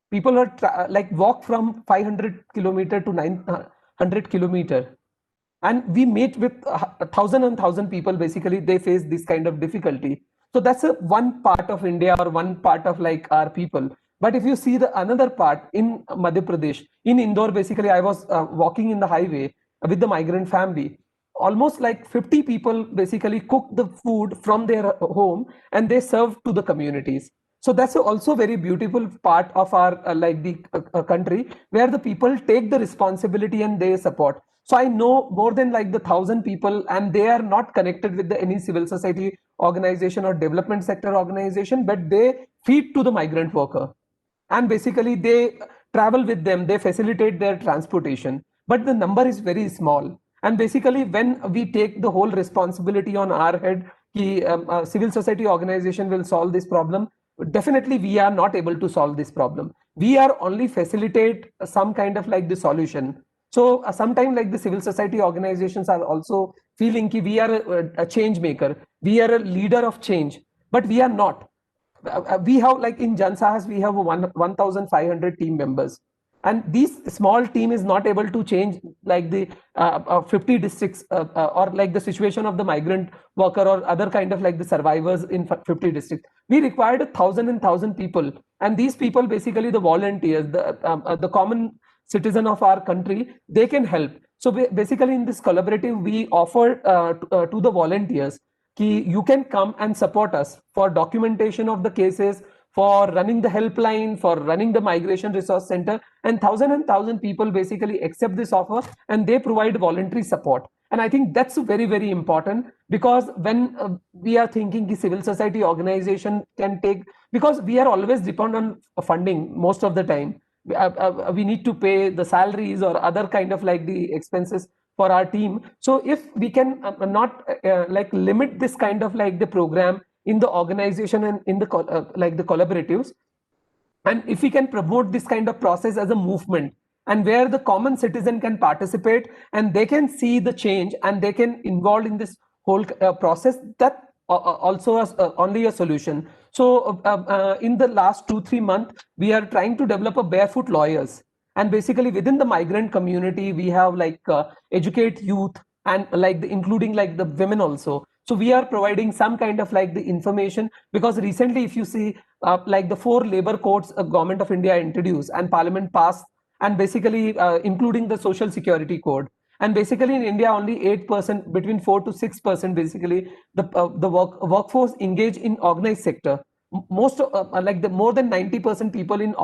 People were like walk from 500 kilometer to 900 kilometer. And we meet with 1,000 people, basically they face this kind of difficulty. So that's one part of India or one part of like our people. But if you see the another part in Madhya Pradesh, in Indore, basically I was walking in the highway with the migrant family. Almost like 50 people basically cook the food from their home and they serve to the communities. So that's also very beautiful part of our like the country, where the people take the responsibility and they support. So I know more than like the 1,000 people, and they are not connected with any civil society organization or development sector organization, but they feed to the migrant worker. And basically they travel with them, they facilitate their transportation. But the number is very small. And basically when we take the whole responsibility on our head, civil society organization will solve this problem, definitely we are not able to solve this problem. We are only facilitate some kind of like the solution. So sometimes like the civil society organizations are also feeling that we are a change maker, we are a leader of change, but we are not. We have like in Jan Sahas, we have 1,500 team members. And this small team is not able to change like the 50 districts or like the situation of the migrant worker or other kind of like the survivors in 50 districts. We required 1,000 people, and these people basically the volunteers, the common citizen of our country, they can help. So basically in this collaborative, we offer to the volunteers that you can come and support us for documentation of the cases, for running the helpline, for running the migration resource center, and 1,000 people basically accept this offer and they provide voluntary support. And I think that's very, very important, because when we are thinking the civil society organization can take, because we are always dependent on funding most of the time. We need to pay the salaries or other kind of like the expenses for our team. So if we can not like limit this kind of like the program in the organization and in the like the collaboratives, And if we can promote this kind of process as a movement, and where the common citizen can participate and they can see the change and they can involve in this whole process, that also is only a solution. So in the last 2-3 months, we are trying to develop a barefoot lawyers. And basically within the migrant community, we have like educate youth and like including like the women also. So we are providing some kind of like the information, because recently if you see like the 4 labor codes government of India introduced and parliament passed, and basically including the social security code. And basically in India, only 8%, between 4 to 6%, basically the workforce engage in organized sector. Most like the more than 90% people in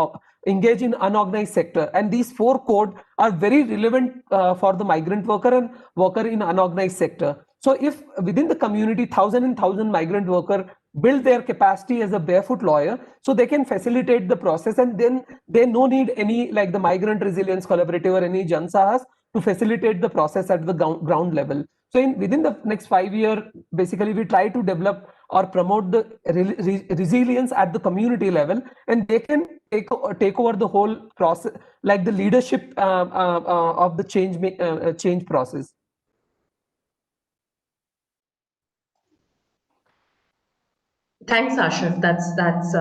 engage in unorganized sector, and these 4 code are very relevant for the migrant worker and worker in unorganized sector. So if within the community 1,000 migrant worker build their capacity as a barefoot lawyer, so they can facilitate the process, and then they no need any like the migrant resilience collaborative or any Jansahas to facilitate the process at the ground level. So within the next 5 year, basically we try to develop or promote the resilience at the community level, and they can take over the whole process, like the leadership of the change process. Thanks, Ashif. That's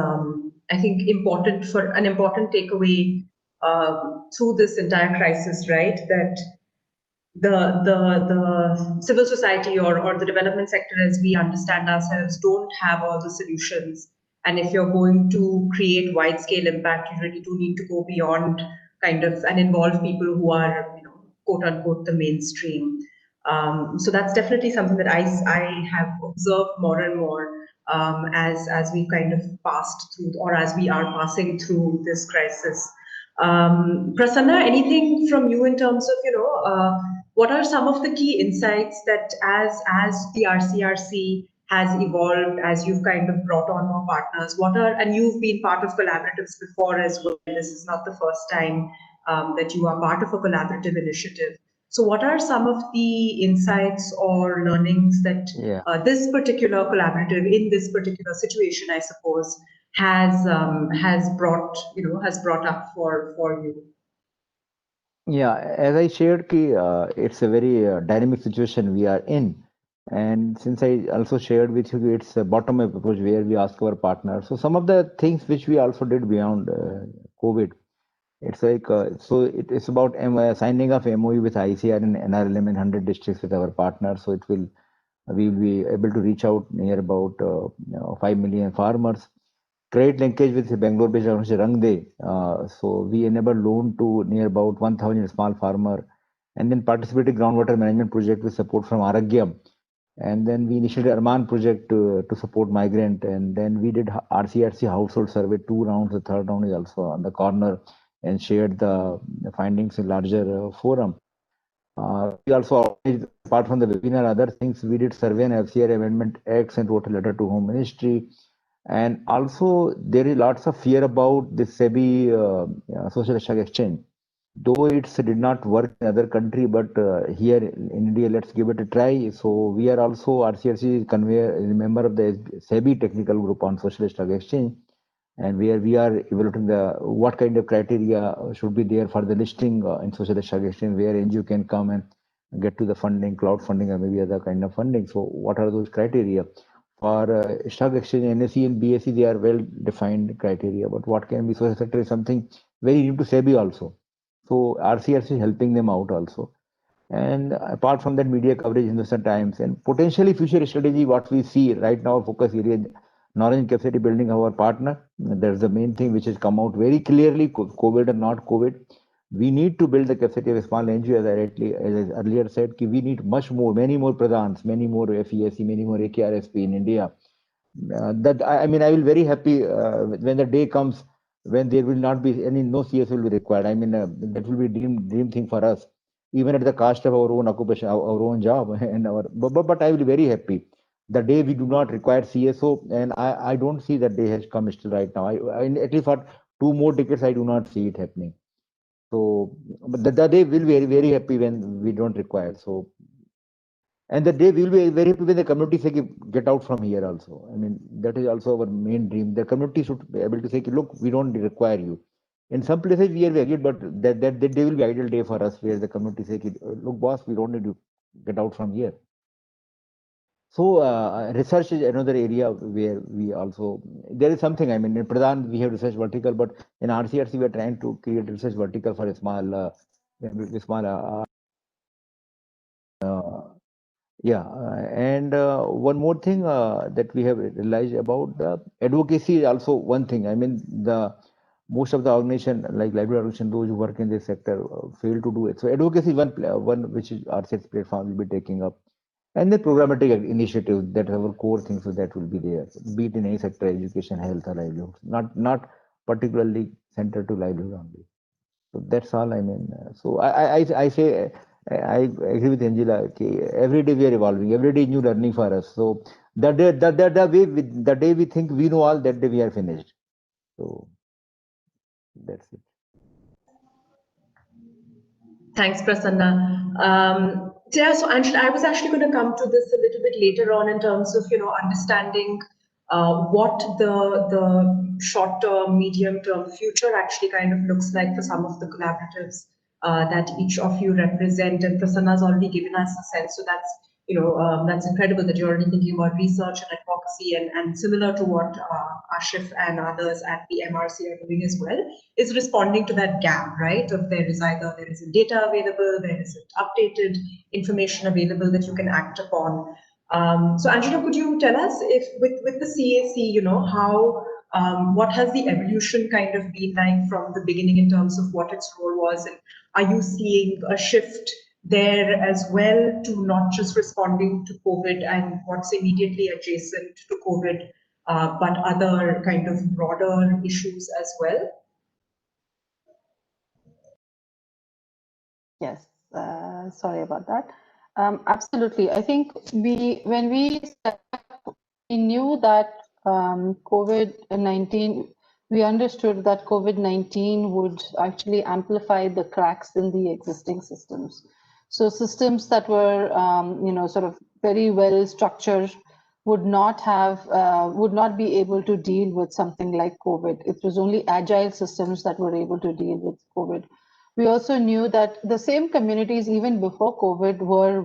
I think important for an important takeaway through this entire crisis, right? That the civil society or the development sector, as we understand ourselves, don't have all the solutions. And if you're going to create wide scale impact, you really do need to go beyond kind of and involve people who are, quote unquote, the mainstream. So that's definitely something that I have observed more and more as we kind of passed through, or as we are passing through this crisis. Prasanna, anything from you in terms of, what are some of the key insights that as the RCRC has evolved, as you've kind of brought on more partners, and you've been part of collaboratives before as well, this is not the first time that you are part of a collaborative initiative. So what are some of the insights or learnings that this particular collaborative in this particular situation, I suppose, has brought up for you? Yeah, as I shared, it's a very dynamic situation we are in. And since I also shared with you, it's a bottom-up approach where we ask our partners. So some of the things which we also did beyond COVID, it's like, it's about signing of MOU with ICR and NRLM in 100 districts with our partners. So we will be able to reach out near about 5 million farmers. Credit linkage with Bangalore-based organization Rangde. So we enable loan to near about 1,000 small farmer, and then participated groundwater management project with support from Aragyam. And then we initiated Arman project to support migrant. And then we did RCRC household survey 2 rounds. The third round is also on the corner, and shared the findings in larger forum. We also, apart from the webinar, other things, we did survey and FCR Amendment Acts and wrote a letter to Home Ministry. And also, there is lots of fear about this SEBI social stock exchange. Though it did not work in other country, but here in India, let's give it a try. So we are also, RCRC is a member of the SEBI technical group on social stock exchange, and where we are evaluating what kind of criteria should be there for the listing in social stock exchange, where NGO can come and get to the funding, cloud funding, or maybe other kind of funding. So what are those criteria? For stock exchange, NSE and BSE, they are well defined criteria, but what can be social sector is something very new to SEBI also. So RCRC is helping them out also. And apart from that, media coverage, Hindustan Times, and potentially future strategy, what we see right now, focus area, knowledge and capacity building our partner. That's the main thing which has come out very clearly, COVID or not COVID. We need to build the capacity of a small NGO, as I earlier said, we need many more pradhans, many more FESC, many more AKRSP in India. I will very happy when the day comes when there will not be no CS will be required. That will be a dream thing for us, even at the cost of our own occupation, our own job, and but I will be very happy the day we do not require CSO, and I don't see that day has come still right now. At least for 2 more decades, I do not see it happening. So, but the day will be very, very happy when we don't require. So, And the day we will be very happy when the community say, get out from here also. I mean, that is also our main dream. The community should be able to say, look, we don't require you. In some places we are very, but that day will be ideal day for us where the community say, look, boss, we don't need to get out from here. So research is another area where we also, there is something, I mean, in Pradhan we have research vertical, but in RCRC we are trying to create research vertical for a small, yeah, and one more thing that we have realized about the advocacy is also one thing. I mean, the most of the organization like library organization, those who work in this sector fail to do it. So advocacy is one which is RCS platform will be taking up. And the programmatic initiative, that our core things, so that will be there, be it in any sector, education, health, or livelihood, not particularly centered to livelihood only. So that's all. I mean, so I say I agree with Angela. Okay, every day we are evolving. Every day new learning for us. So the day we think we know all, that day we are finished. So that's it. Thanks, Prasanna. Yeah, so Angela, I was actually going to come to this a little bit later on in terms of, understanding what the short-term, medium-term future actually kind of looks like for some of the collaboratives that each of you represent. And Prasanna's already given us a sense, so that's incredible that you're already thinking about research and advocacy, and similar to what Ashif and others at the MRC are doing as well, is responding to that gap, right? Of there isn't data available, there isn't updated information available that you can act upon. So Angela, could you tell us if with the CAC, how what has the evolution kind of been like from the beginning in terms of what its role was, and are you seeing a shift there as well to not just responding to COVID and what's immediately adjacent to COVID, but other kind of broader issues as well? Yes, sorry about that. Absolutely. I think when we knew that COVID-19, we understood that COVID-19 would actually amplify the cracks in the existing systems. So systems that were, sort of very well structured would not be able to deal with something like COVID. It was only agile systems that were able to deal with COVID. We also knew that the same communities even before COVID were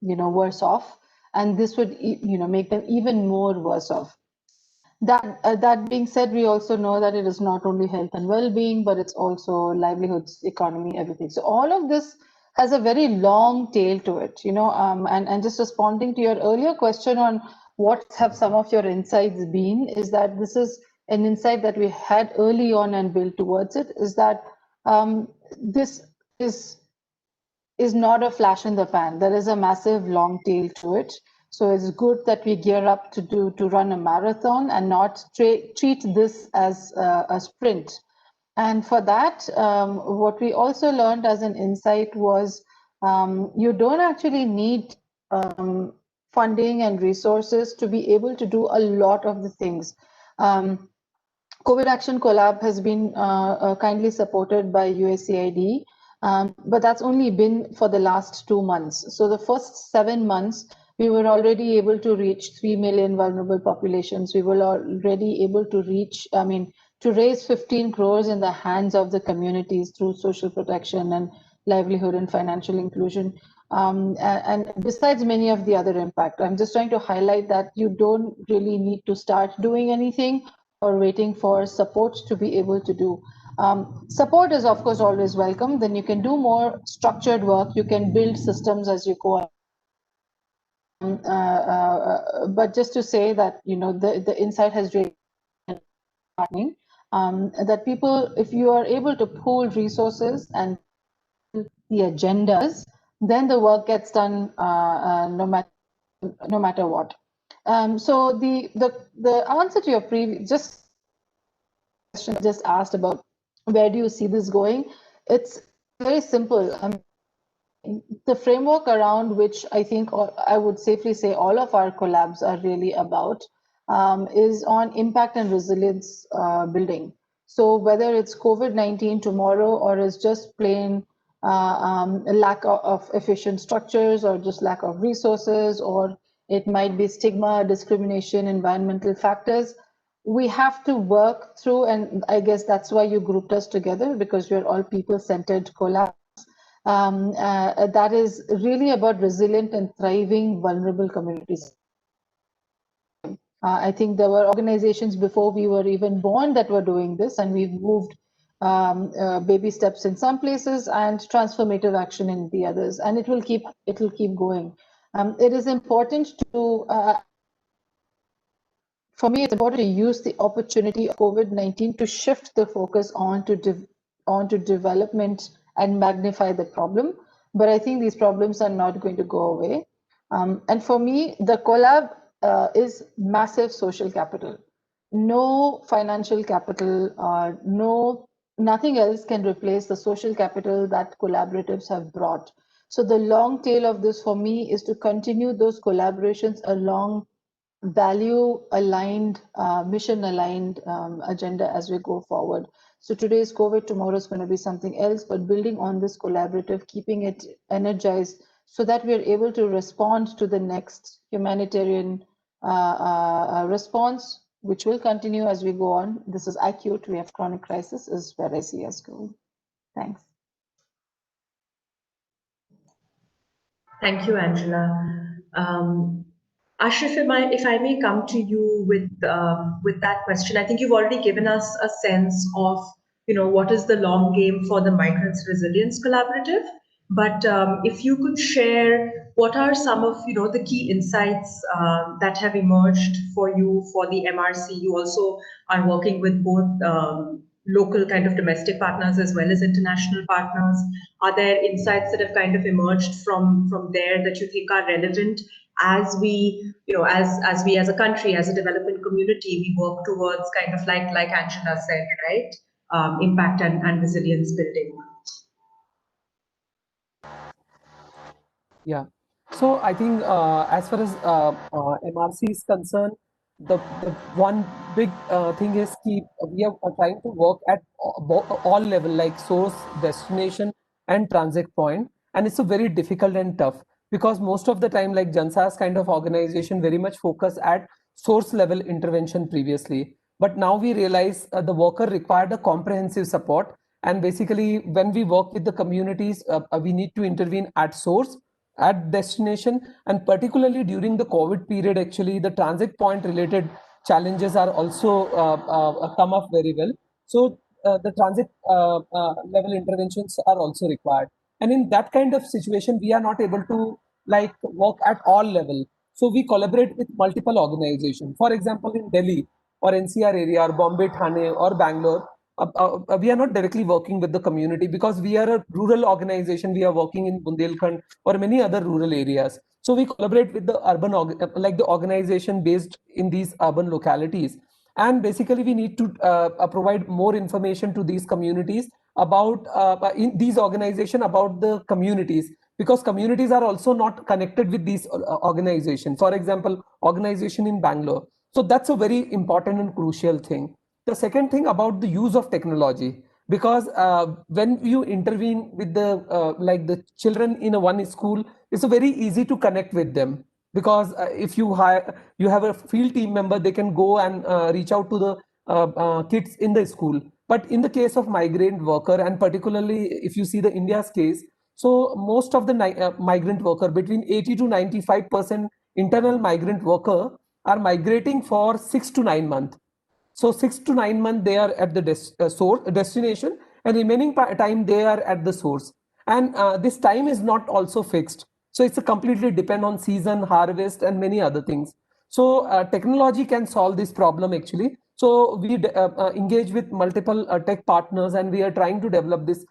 worse off, and this would make them even more worse off. That being said, we also know that it is not only health and well-being, but it's also livelihoods, economy, everything. So all of this has a very long tail to it, and just responding to your earlier question on what have some of your insights been, is that this is an insight that we had early on and built towards it, is that this is not a flash in the pan. There is a massive long tail to it. So it's good that we gear up to run a marathon and not treat this as a sprint. And for that, what we also learned as an insight was you don't actually need funding and resources to be able to do a lot of the things. COVID Action Collab has been kindly supported by USAID, but that's only been for the last 2 months. So the first 7 months, we were already able to reach 3 million vulnerable populations. We were already able to to raise 15 crores in the hands of the communities through social protection and livelihood and financial inclusion. And besides many of the other impact, I'm just trying to highlight that you don't really need to start doing anything or waiting for support to be able to do. Support is of course always welcome. Then you can do more structured work. You can build systems as you go. But just to say that the insight has really been happening. That people, if you are able to pool resources and the agendas, then the work gets done no matter what. So the answer to your previous question just asked about where do you see this going, it's very simple. The framework around which I think, or I would safely say all of our collabs are really about is on impact and resilience building. So whether it's COVID-19 tomorrow or is just plain lack of efficient structures or just lack of resources, or it might be stigma, discrimination, environmental factors. We have to work through, and I guess that's why you grouped us together, because we're all people-centered collabs. That is really about resilient and thriving vulnerable communities. I think there were organizations before we were even born that were doing this, and we've moved baby steps in some places and transformative action in the others, and it will keep going. It is important to, for me, it's important to use the opportunity of COVID-19 to shift the focus onto development and magnify the problem. But I think these problems are not going to go away. And for me, the collab is massive social capital. No financial capital or nothing else can replace the social capital that collaboratives have brought. So the long tail of this for me is to continue those collaborations along value aligned, mission aligned agenda as we go forward. So today's COVID, tomorrow is going to be something else, but building on this collaborative, keeping it energized so that we are able to respond to the next humanitarian response, which will continue as we go on. This is acute, we have chronic crisis, is where I see us going. Thanks. Thank you, Angela. Ashraf, if I may come to you with that question, I think you've already given us a sense of what is the long game for the Migrants Resilience Collaborative. But if you could share what are some of the key insights that have emerged for you for the MRC. You also are working with both local kind of domestic partners as well as international partners. Are there insights that have kind of emerged from there that you think are relevant as we, as we as a country, as a development community, we work towards kind of like Angela said, right? Impact and resilience building. Yeah. So I think as far as MRC is concerned, the one big thing is we are trying to work at all level, like source, destination, and transit point, and it's a very difficult and tough, because most of the time, like Jansa's kind of organization very much focus at source level intervention previously, but now we realize the worker required a comprehensive support, and basically when we work with the communities, we need to intervene at source, at destination, and particularly during the COVID period, actually the transit point related challenges are also come up very well. So the transit level interventions are also required, and in that kind of situation we are not able to like work at all level. So we collaborate with multiple organizations. For example, in Delhi or NCR area or Bombay, Thane or Bangalore, we are not directly working with the community because we are a rural organization. We are working in Bundelkhand or many other rural areas. So we collaborate with the urban, like the organization based in these urban localities. And basically we need to provide more information to these communities about in these organizations about the communities, because communities are also not connected with these organizations. For example, organization in Bangalore. So that's a very important and crucial thing. The second thing about the use of technology, because when you intervene with the like the children in a one school, it's very easy to connect with them, because if you have a field team member, they can go and reach out to the kids in the school. But in the case of migrant worker, and particularly if you see the India's case, so most of the migrant worker, between 80 to 95% internal migrant worker are migrating for 6 to 9 months. So 6 to 9 months they are at the source destination, and remaining time they are at the source. And this time is not also fixed. So it's a completely depend on season, harvest, and many other things. So technology can solve this problem actually. So we engage with multiple tech partners, and we are trying to develop this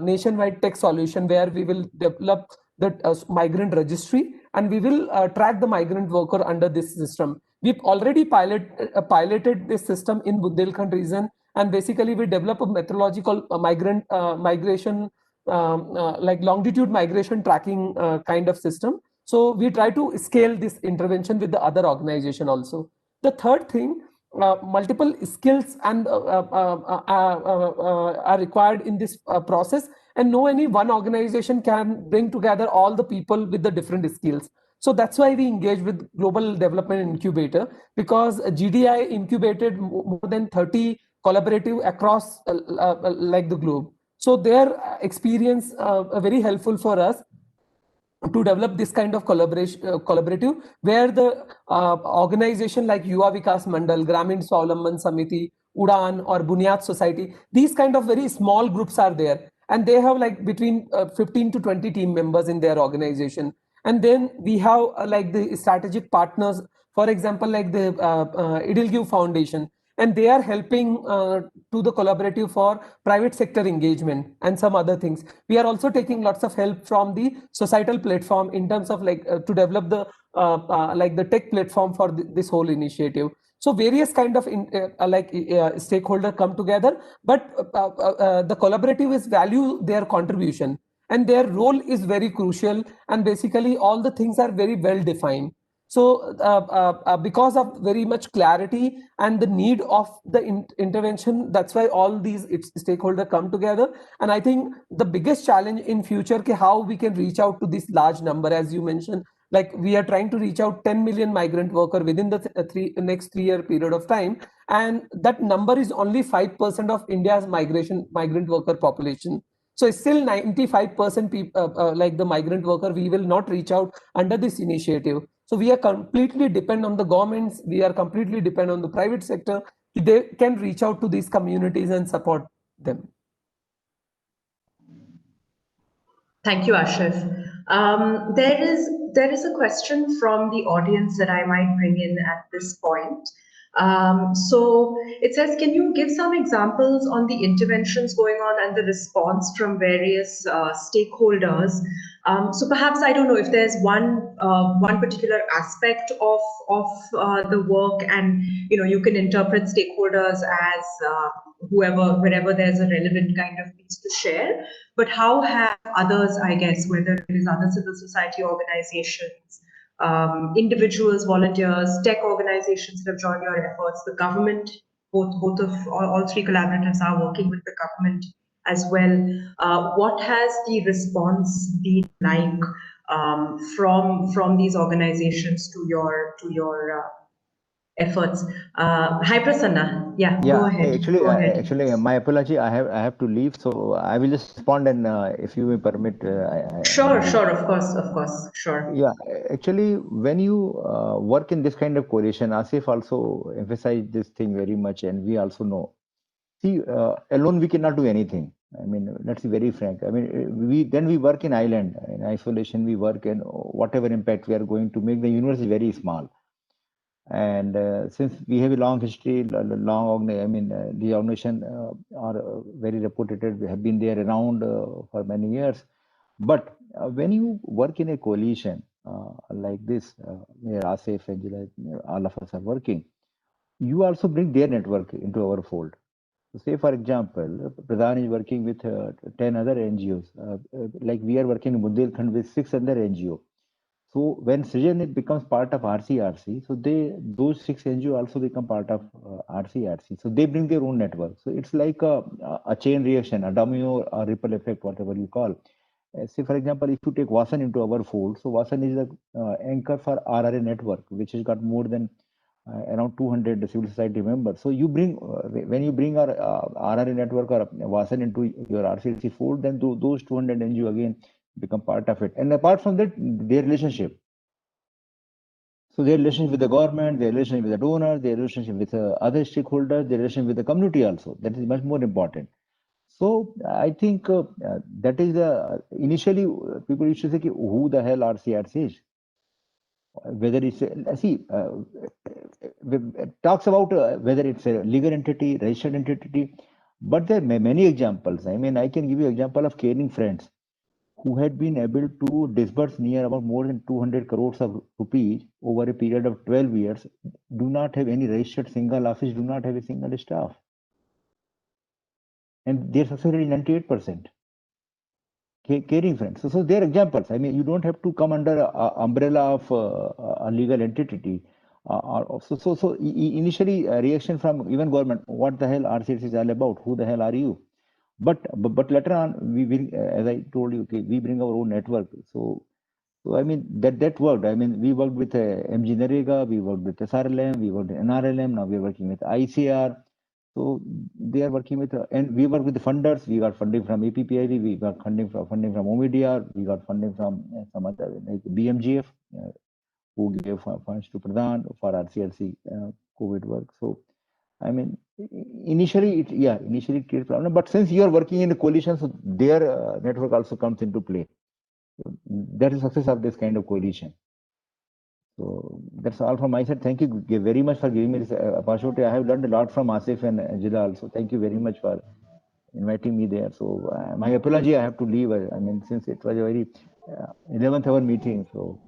nationwide tech solution where we will develop the migrant registry, and we will track the migrant worker under this system. We've already piloted this system in Bundelkhand region, and basically we develop a methodological migrant migration, like longitude migration tracking kind of system. So we try to scale this intervention with the other organization also. The third thing, multiple skills and are required in this process, and no any one organization can bring together all the people with the different skills. So that's why we engage with Global Development Incubator, because GDI incubated more than 30 collaborative across like the globe. So their experience are very helpful for us to develop this kind of collaborative, where the organization like Yuva Vikas Mandal, Gramin Swavalamban Samiti, Udan or Bunyad Society, these kind of very small groups are there, and they have like between 15 to 20 team members in their organization. And then we have like the strategic partners, for example, like the Idilgive Foundation, and they are helping to the collaborative for private sector engagement and some other things. We are also taking lots of help from the societal platform in terms of like to develop the like the tech platform for this whole initiative. So various kind of stakeholder come together, but the collaborative is value their contribution, and their role is very crucial, and basically all the things are very well defined. So because of very much clarity and the need of the intervention, that's why all these stakeholders come together. And I think the biggest challenge in future is how we can reach out to this large number. As you mentioned, like we are trying to reach out 10 million migrant worker within the next 3-year period of time, and that number is only 5% of India's migrant worker population. So still 95% people like the migrant worker we will not reach out under this initiative. So we are completely dependent on the governments. We are completely dependent on the private sector. They can reach out to these communities and support them. Thank you, Ashif. There is a question from the audience that I might bring in at this point. So it says, can you give some examples on the interventions going on and the response from various stakeholders? So perhaps, I don't know if there's one particular aspect of the work, and you can interpret stakeholders as wherever there's a relevant kind of piece to share. But how have others, I guess, whether it is other civil society organizations, individuals, volunteers, tech organizations that have joined your efforts, the government, both of all three collaborators are working with the government as well. What has the response been like from these organizations to your efforts? Hi, Prasanna. Yeah, go ahead. Actually, my apology. I have to leave, so I will just respond, and if you may permit. Sure, of course, sure. Yeah, actually, when you work in this kind of coalition, Asif also emphasized this thing very much, and we also know. See, alone we cannot do anything. I mean, let's be very frank. I mean, we work in island, in isolation. We work, and whatever impact we are going to make, the universe is very small. And since we have a long history, the organization are very reputed. We have been there around for many years. But when you work in a coalition like this, where Asif and all of us are working, you also bring their network into our fold. So say, for example, Pradhan is working with 10 other NGOs. Like we are working in Bundelkhand with 6 other NGOs. So when Srijan becomes part of RCRC, so those 6 NGO also become part of RCRC. So they bring their own network. So it's like a chain reaction, a domino or ripple effect, whatever you call. Say, for example, if you take Vasan into our fold, so Vasan is the anchor for RRA network, which has got more than around 200 civil society members. So you bring, when you bring our RRA network or Vasan into your RCRC fold, then those 200 NGO again become part of it. And apart from that, their relationship. So their relationship with the government, their relationship with the donors, their relationship with other stakeholders, their relationship with the community also. That is much more important. So I think that is initially people used to say, who the hell RCRC is? Whether it's talks about whether it's a legal entity, registered entity, but there are many examples. I mean, I can give you an example of Caring Friends, who had been able to disburse near about more than 200 crores of rupees over a period of 12 years, do not have any registered single office, do not have a single staff. And their success rate is 98%. Caring Friends. So there are examples. I mean, you don't have to come under a umbrella of a legal entity. Initially, reaction from even government, what the hell RCS is all about? Who the hell are you? but later on we will, as I told you, okay, we bring our own network. So I mean that worked. I mean, we worked with MG Narega, we worked with SRLM, we worked with NRLM. Now we are working with ICR. So they are working with, and we work with the funders. We got funding from APPIB, we got funding from OMDR, we got funding from some other like BMGF, who gave funds to Pradhan for our CLC COVID work. So I mean, initially it created problem, but since you are working in the coalition, so their network also comes into play. So that is success of this kind of coalition. So that's all from my side. Thank you very much for giving me this opportunity. I have learned a lot from Asif and Angela also. Thank you very much for inviting me there. So my apology, I have to leave. I mean, since it was a very 11th hour meeting. So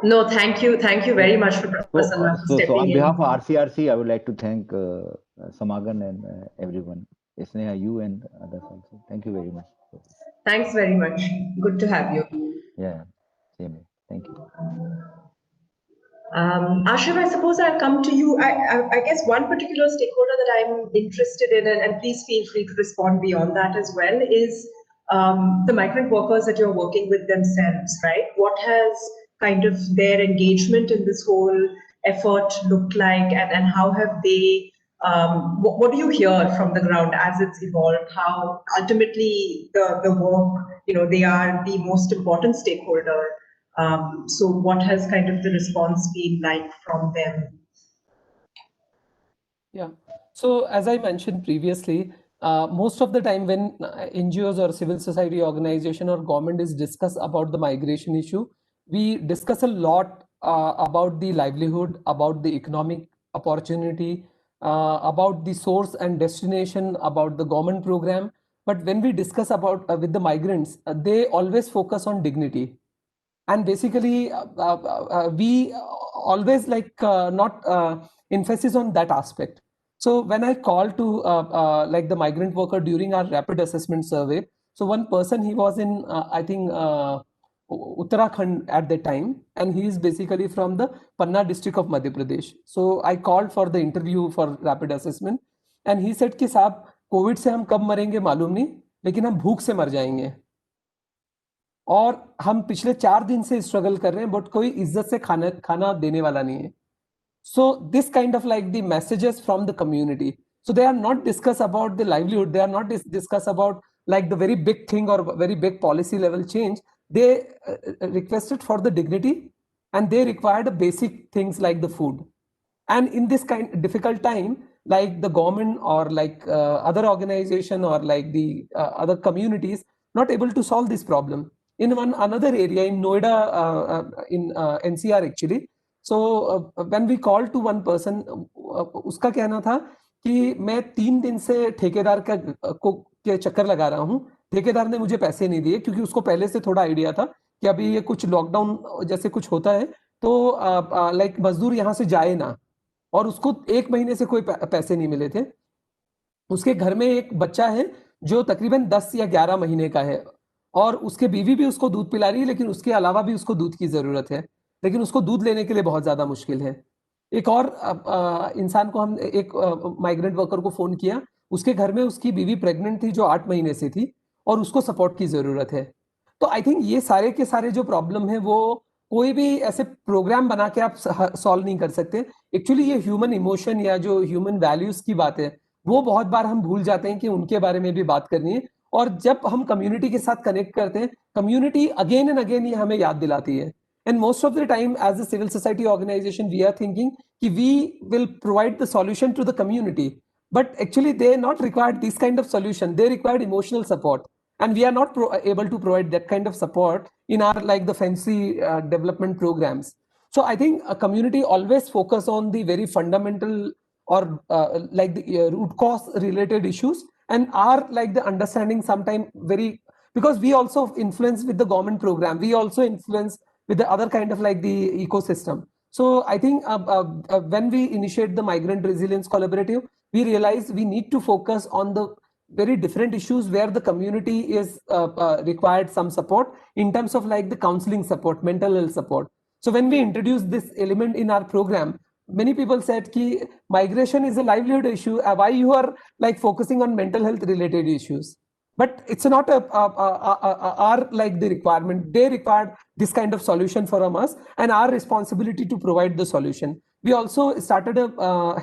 No, thank you. Thank you very much for Prasanna for so stepping on in. behalf of RCRC, I would like to thank Samagan and everyone. Sneha, you and others also. Thank you very much. Thanks very much. Good to have you. Yeah, same here. Thank you. Ashiv, I suppose I'll come to you. I guess one particular stakeholder that I'm interested in, and please feel free to respond beyond that as well, is the migrant workers that you're working with themselves, right? What has kind of their engagement in this whole effort looked like, and how have they, what do you hear from the ground as it's evolved? How ultimately the work, they are the most important stakeholder. So what has kind of the response been like from them? Yeah. So as I mentioned previously, most of the time when NGOs or civil society organization or government is discuss about the migration issue, we discuss a lot about the livelihood, about the economic opportunity, about the source and destination, about the government program. But when we discuss about with the migrants, they always focus on dignity. And basically, we always not emphasis on that aspect. So when I called to like the migrant worker during our rapid assessment survey, so one person, he was in I think Uttarakhand at that time, and he is basically from the Panna district of Madhya Pradesh. So I called for the interview for rapid assessment, and he said कि साहब Covid से हम कब मरेंगे मालूम नहीं, लेकिन हम भूख से मर जाएंगे, और हम पिछले 4 दिन से स्ट्रगल कर रहे हैं, बट कोई इज्जत से खाना देने वाला नहीं है. So this kind of like the messages from the community. So they are not discuss about the livelihood. They are not discuss about like the very big thing or very big policy level change. They requested for the dignity, and they required basic things like the food. And in this kind of difficult time, like the government or like other organization or like the other communities not able to solve this problem. In one another area in Noida, in NCR actually. So when we called to one person, उसका कहना था कि मैं 3 दिन से ठेकेदार के चक्कर लगा रहा हूँ. ठेकेदार ने मुझे पैसे नहीं दिए, क्योंकि उसको पहले से थोड़ा आइडिया था कि अभी ये कुछ लॉकडाउन जैसे कुछ होता है, तो लाइक मजदूर यहाँ से जाए ना. और उसको 1 महीने से कोई पैसे नहीं मिले थे. उसके घर में एक बच्चा है जो तकरीबन 10 या 11 महीने का है, और उसके बीवी भी उसको दूध पिला रही है, लेकिन उसके अलावा भी उसको दूध की जरूरत है, लेकिन उसको दूध लेने के लिए बहुत ज्यादा मुश्किल है. एक और इंसान को हम एक माइग्रेंट वर्कर को फोन किया, उसके घर में उसकी बीवी प्रेग्नेंट थी जो 8 महीने से थी, और उसको सपोर्ट की जरूरत है. तो आई थिंक ये सारे के सारे जो प्रॉब्लम है वो कोई भी ऐसे प्रोग्राम बना के आप सॉल्व नहीं कर सकते. एक्चुअली ये ह्यूमन इमोशन या जो ह्यूमन वैल्यूज की बात है, वो बहुत बार हम भूल जाते हैं कि उनके बारे में भी बात करनी है. और जब हम कम्युनिटी के साथ कनेक्ट करते हैं, कम्युनिटी अगेन एंड अगेन ये हमें याद दिलाती है. And most of the time as a civil society organisation we are thinking कि we will provide the solution to the community, but actually they not required this kind of solution. They required emotional support, and we are not able to provide that kind of support in our like the fancy development programs. So I think a community always focus on the very fundamental or like the root cause related issues, and are like the understanding sometime very, because we also influence with the government program, we also influence with the other kind of like the ecosystem. So I think when we initiate the migrant resilience collaborative, we realize we need to focus on the very different issues where the community is required some support in terms of like the counseling support, mental health support. So when we introduce this element in our program, many people said ki migration is a livelihood issue. Why you are like focusing on mental health related issues? but it's not our like the requirement. They required this kind of solution from us, and our responsibility to provide the solution. We also started a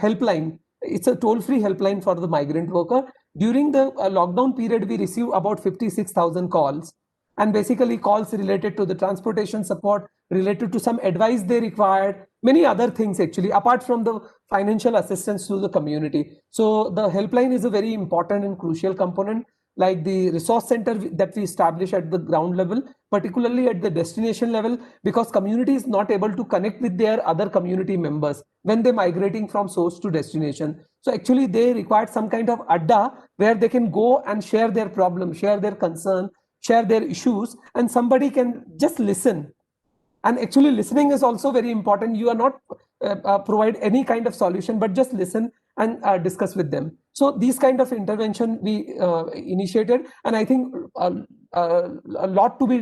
helpline. It's a toll-free helpline for the migrant worker. During the lockdown period, we received about 56,000 calls, and basically calls related to the transportation support, related to some advice they required, many other things actually, apart from the financial assistance to the community. So the helpline is a very important and crucial component, like the resource center that we establish at the ground level, particularly at the destination level, because community is not able to connect with their other community members when they're migrating from source to destination. So actually they require some kind of adda where they can go and share their problem, share their concern, share their issues, and somebody can just listen. And actually listening is also very important. You are not provide any kind of solution, but just listen and discuss with them. So these kind of intervention we initiated, and I think a lot to be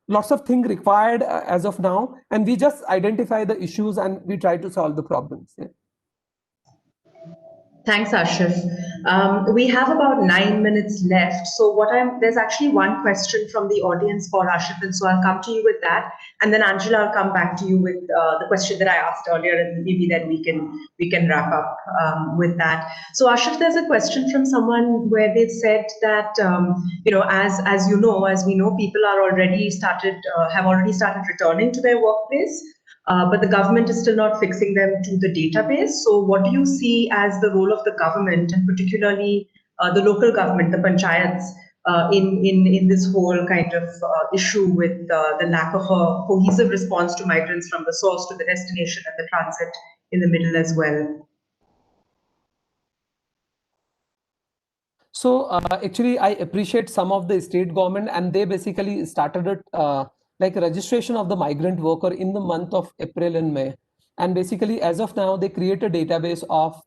lots of things required as of now, and we just identify the issues and we try to solve the problems. Yeah. Thanks, Ashif. We have about 9 minutes left. So there's actually one question from the audience for Ashif, and so I'll come to you with that. And then Angela, I'll come back to you with the question that I asked earlier, and maybe then we can wrap up with that. So Ashif, there's a question from someone where they've said that, as we know, people have already started returning to their workplace. But the government is still not fixing them to the database. So what do you see as the role of the government, and particularly the local government, the panchayats, in this whole kind of issue with the lack of a cohesive response to migrants from the source to the destination and the transit in the middle as well? So actually, I appreciate some of the state government, and they basically started it like registration of the migrant worker in the month of April and May. And basically, as of now, they create a database of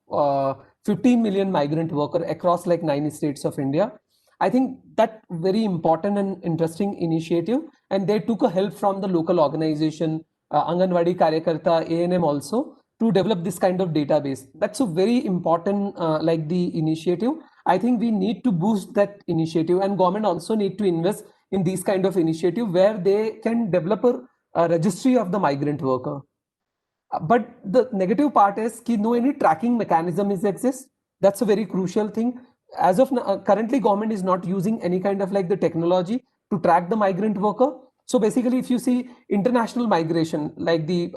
15 million migrant worker across like 9 states of India. I think that very important and interesting initiative. And they took a help from the local organization, Anganwadi Karyakarta, ANM also, to develop this kind of database. That's a very important like the initiative. I think we need to boost that initiative, and government also need to invest in these kind of initiative where they can develop a registry of the migrant worker. But the negative part is that no any tracking mechanism exists. That's a very crucial thing. As of now, currently government is not using any kind of like the technology to track the migrant worker. So basically, if you see international migration, like the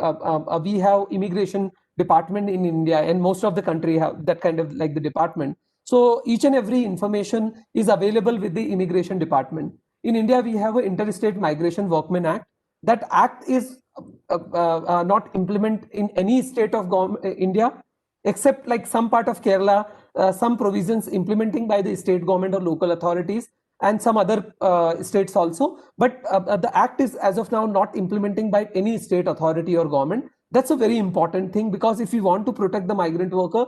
we have immigration department in India, and most of the country have that kind of like the department. So each and every information is available with the immigration department. In India, we have an Interstate Migration Workmen Act. That act is not implemented in any state of India, except like some part of Kerala, some provisions implementing by the state government or local authorities, and some other states also. But the act is as of now not implementing by any state authority or government. That's a very important thing, because if you want to protect the migrant worker,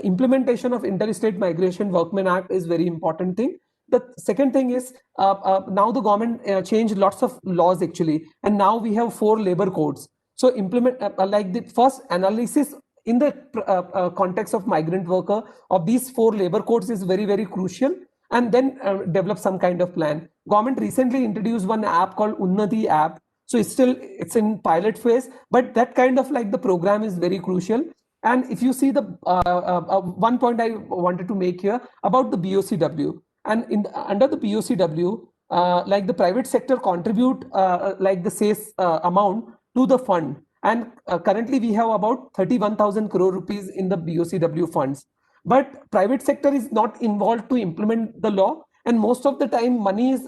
implementation of Interstate Migration Workmen Act is very important thing. The second thing is now the government changed lots of laws actually, and now we have 4 labor codes. So implement like the first analysis in the context of migrant worker of these 4 labor codes is very, very crucial, and then develop some kind of plan. Government recently introduced one app called Unnati app. So it's in pilot phase, but that kind of like the program is very crucial. And if you see the one point I wanted to make here about the BOCW, and under the BOCW, like the private sector contribute like the sales amount to the fund. And currently we have about 31,000 crore rupees in the BOCW funds. But private sector is not involved to implement the law. And most of the time money is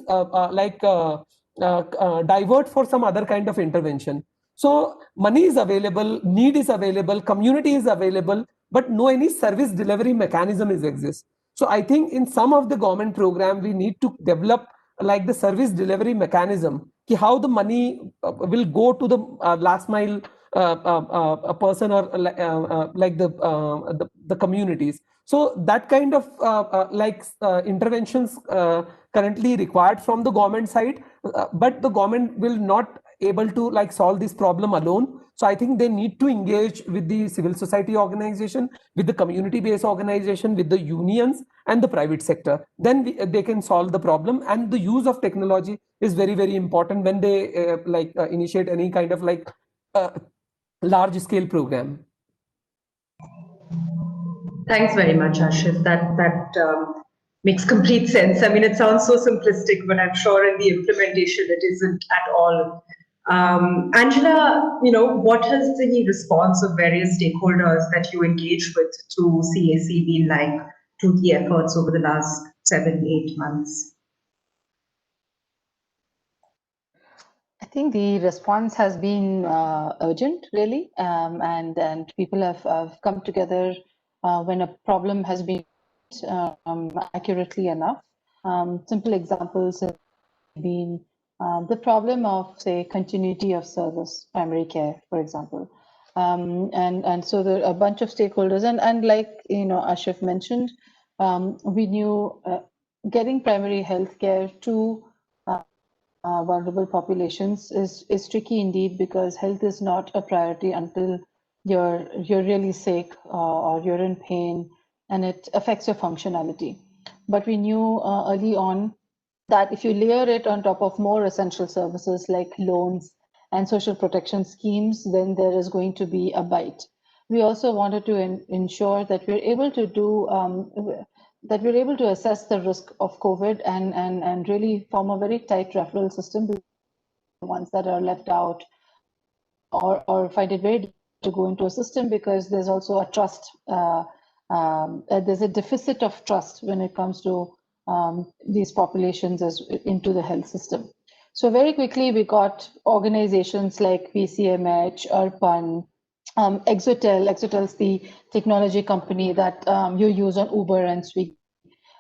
divert for some other kind of intervention. So money is available, need is available, community is available, but no any service delivery mechanism exists. So I think in some of the government program, we need to develop like the service delivery mechanism, how the money will go to the last mile a person or like the communities. So that kind of interventions currently required from the government side, but the government will not able to like solve this problem alone. So I think they need to engage with the civil society organization, with the community-based organization, with the unions and the private sector. Then they can solve the problem. And the use of technology is very, very important when they initiate any kind of like large-scale program. Thanks very much, Ashif. That makes complete sense. I mean, it sounds so simplistic, but I'm sure in the implementation it isn't at all. Angela, what has the response of various stakeholders that you engage with to CAC been like to the efforts over the last 7-8 months? I think the response has been urgent, really, and people have come together when a problem has been accurately enough. Simple examples have been the problem of, say, continuity of service, primary care, for example. And so there are a bunch of stakeholders, and like Ashif mentioned, we knew getting primary health care to vulnerable populations is tricky indeed, because health is not a priority until you're really sick or you're in pain, and it affects your functionality. But we knew early on that if you layer it on top of more essential services like loans and social protection schemes, then there is going to be a bite. We also wanted to ensure that we're able to do that we're able to assess the risk of COVID and really form a very tight referral system. The ones that are left out or find it very difficult to go into a system, because there's also a trust, there's a deficit of trust when it comes to these populations into the health system. So very quickly we got organizations like PCMH, Urban, Exotel is the technology company that you use on Uber and Swiggy,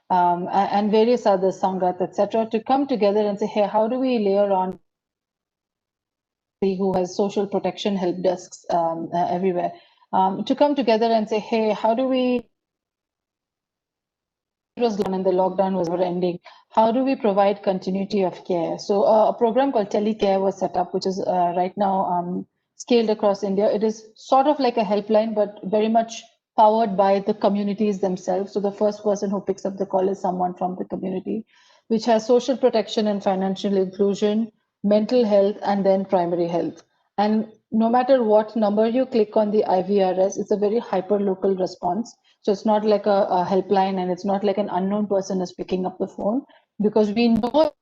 and various others, Sangat, etc., to come together and say, hey, how do we layer on who has social protection help desks everywhere, to come together and say, hey, how do we, it was done and the lockdown was ending, how do we provide continuity of care? So a program called Telecare was set up, which is right now scaled across India. It is sort of like a helpline, but very much powered by the communities themselves. So the first person who picks up the call is someone from the community, which has social protection and financial inclusion, mental health, and then primary health. And no matter what number you click on the IVRS, it's a very hyper-local response. So it's not like a helpline, and it's not like an unknown person is picking up the phone, because we know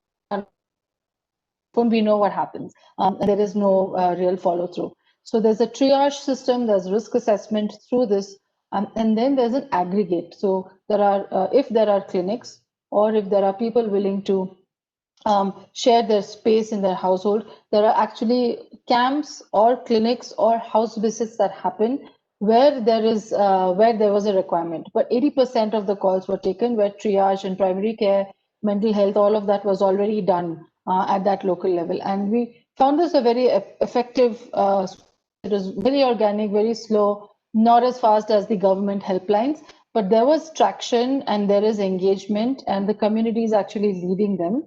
what happens, and there is no real follow-through. So there's a triage system, there's risk assessment through this, and then there's an aggregate. So there are, if there are clinics, or if there are people willing to share their space in their household, there are actually camps or clinics or house visits that happen where there was a requirement. But 80% of the calls were taken where triage and primary care, mental health, all of that was already done at that local level. And we found this a very effective, it was very organic, very slow, not as fast as the government helplines, but there was traction and there is engagement, and the community is actually leading them.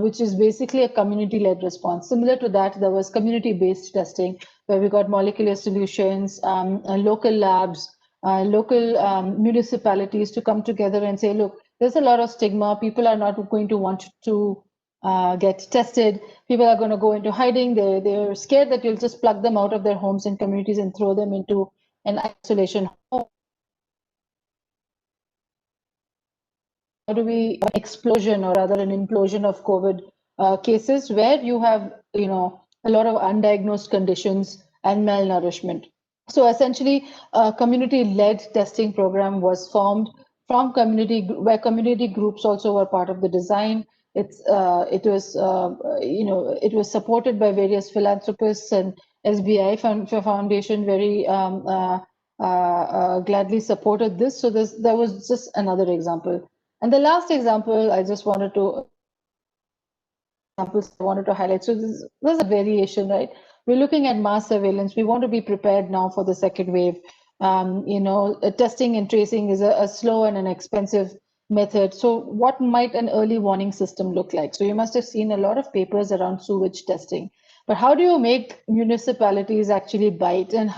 Which is basically a community-led response. Similar to that, there was community-based testing, where we got molecular solutions, local labs, local municipalities to come together and say, look, there's a lot of stigma. People are not going to want to get tested. People are going to go into hiding. They're scared that you'll just plug them out of their homes and communities and throw them into an isolation home. How do we explosion, or rather an implosion of COVID cases where you have, a lot of undiagnosed conditions and malnourishment? So essentially, a community-led testing program was formed from community, where community groups also were part of the design. It was supported by various philanthropists, and SBI Foundation very gladly supported this. So there was just another example. And the last example I wanted to highlight. So there's a variation, right? We're looking at mass surveillance. We want to be prepared now for the second wave. Testing and tracing is a slow and an expensive method. So what might an early warning system look like? So you must have seen a lot of papers around sewage testing. But how do you make municipalities actually bite, and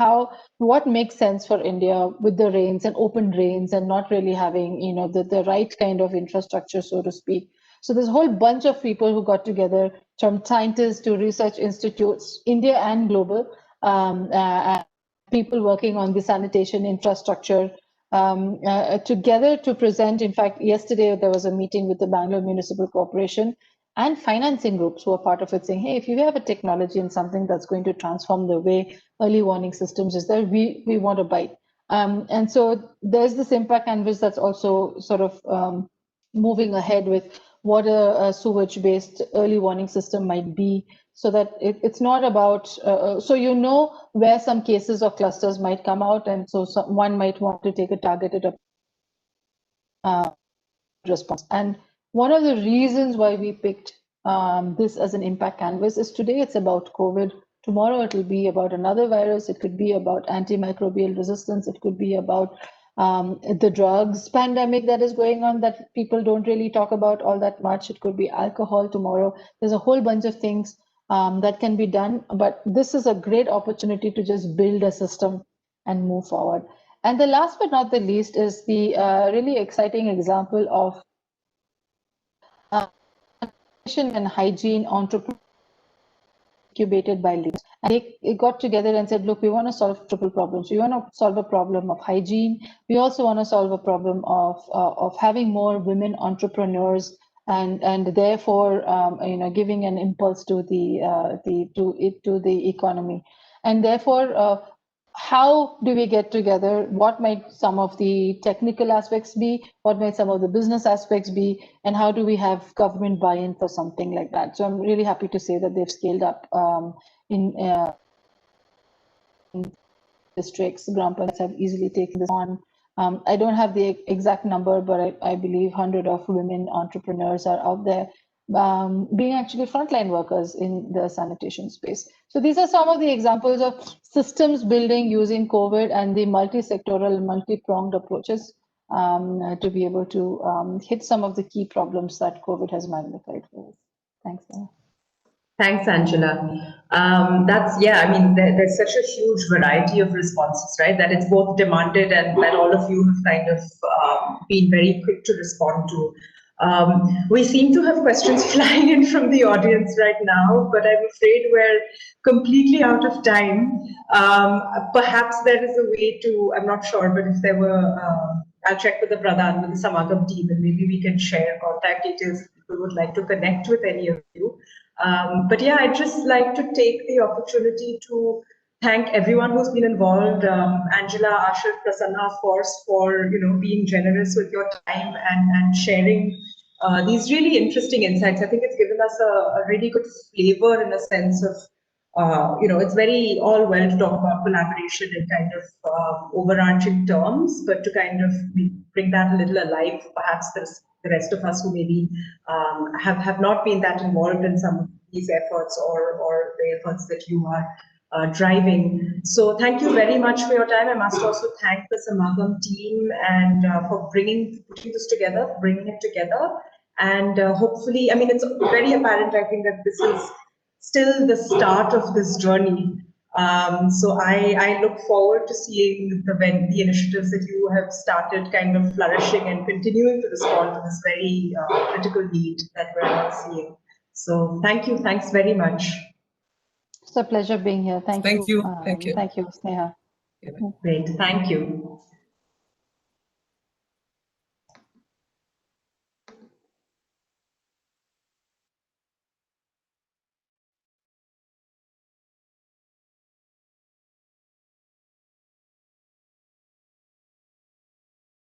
what makes sense for India with the reins and open reins and not really having, the right kind of infrastructure, so to speak. So there's a whole bunch of people who got together, from scientists to research institutes, India and global, people working on the sanitation infrastructure, together to present. In fact, yesterday there was a meeting with the Bangalore Municipal Corporation and financing groups who are part of it, saying, hey, if you have a technology and something that's going to transform the way early warning systems is there, we want to bite. And so there's this impact canvas that's also sort of moving ahead with what a sewage-based early warning system might be, so that it's not about, so where some cases or clusters might come out, and so one might want to take a targeted response. And one of the reasons why we picked this as an impact canvas is today it's about COVID. Tomorrow it'll be about another virus. It could be about antimicrobial resistance. It could be about the drugs pandemic that is going on that people don't really talk about all that much. It could be alcohol tomorrow. There's a whole bunch of things that can be done, but this is a great opportunity to just build a system and move forward. And the last but not the least is the really exciting example of nutrition and hygiene entrepreneurs incubated by leaders. And they got together and said, look, we want to solve triple problems. We want to solve a problem of hygiene. We also want to solve a problem of having more women entrepreneurs, and therefore giving an impulse to the economy. And therefore, how do we get together? What might some of the technical aspects be? What might some of the business aspects be? And how do we have government buy-in for something like that? So I'm really happy to say that they've scaled up in districts. Gram Panchayats have easily taken this on. I don't have the exact number, but I believe 100 of women entrepreneurs are out there being actually frontline workers in the sanitation space. So these are some of the examples of systems building using COVID and the multi-sectoral, multi-pronged approaches to be able to hit some of the key problems that COVID has magnified for us. Thanks, Neha. Thanks, Angela. There's such a huge variety of responses, right? That it's both demanded and that all of you have kind of been very quick to respond to. We seem to have questions flying in from the audience right now, but I'm afraid we're completely out of time. Perhaps there is a way to, I'm not sure, but if there were, I'll check with the Pradhan, with the Samagam team, and maybe we can share contact details if people would like to connect with any of you. But yeah, I'd just like to take the opportunity to thank everyone who's been involved, Angela, Ashir, Prasanna, for being generous with your time and sharing these really interesting insights. I think it's given us a really good flavor in a sense of, it's very all well to talk about collaboration in kind of overarching terms, but to kind of bring that a little alive, perhaps the rest of us who maybe have not been that involved in some of these efforts or the efforts that you are driving. So thank you very much for your time. I must also thank the Samagam team and for putting this together, bringing it together. And hopefully, I mean, it's very apparent, I think, that this is still the start of this journey. So I look forward to seeing the initiatives that you have started kind of flourishing and continuing to respond to this very critical need that we're all seeing. So thank you. Thanks very much. It's a pleasure being here. Thank you. Thank you, Thank you, Sneha. Great. Thank you.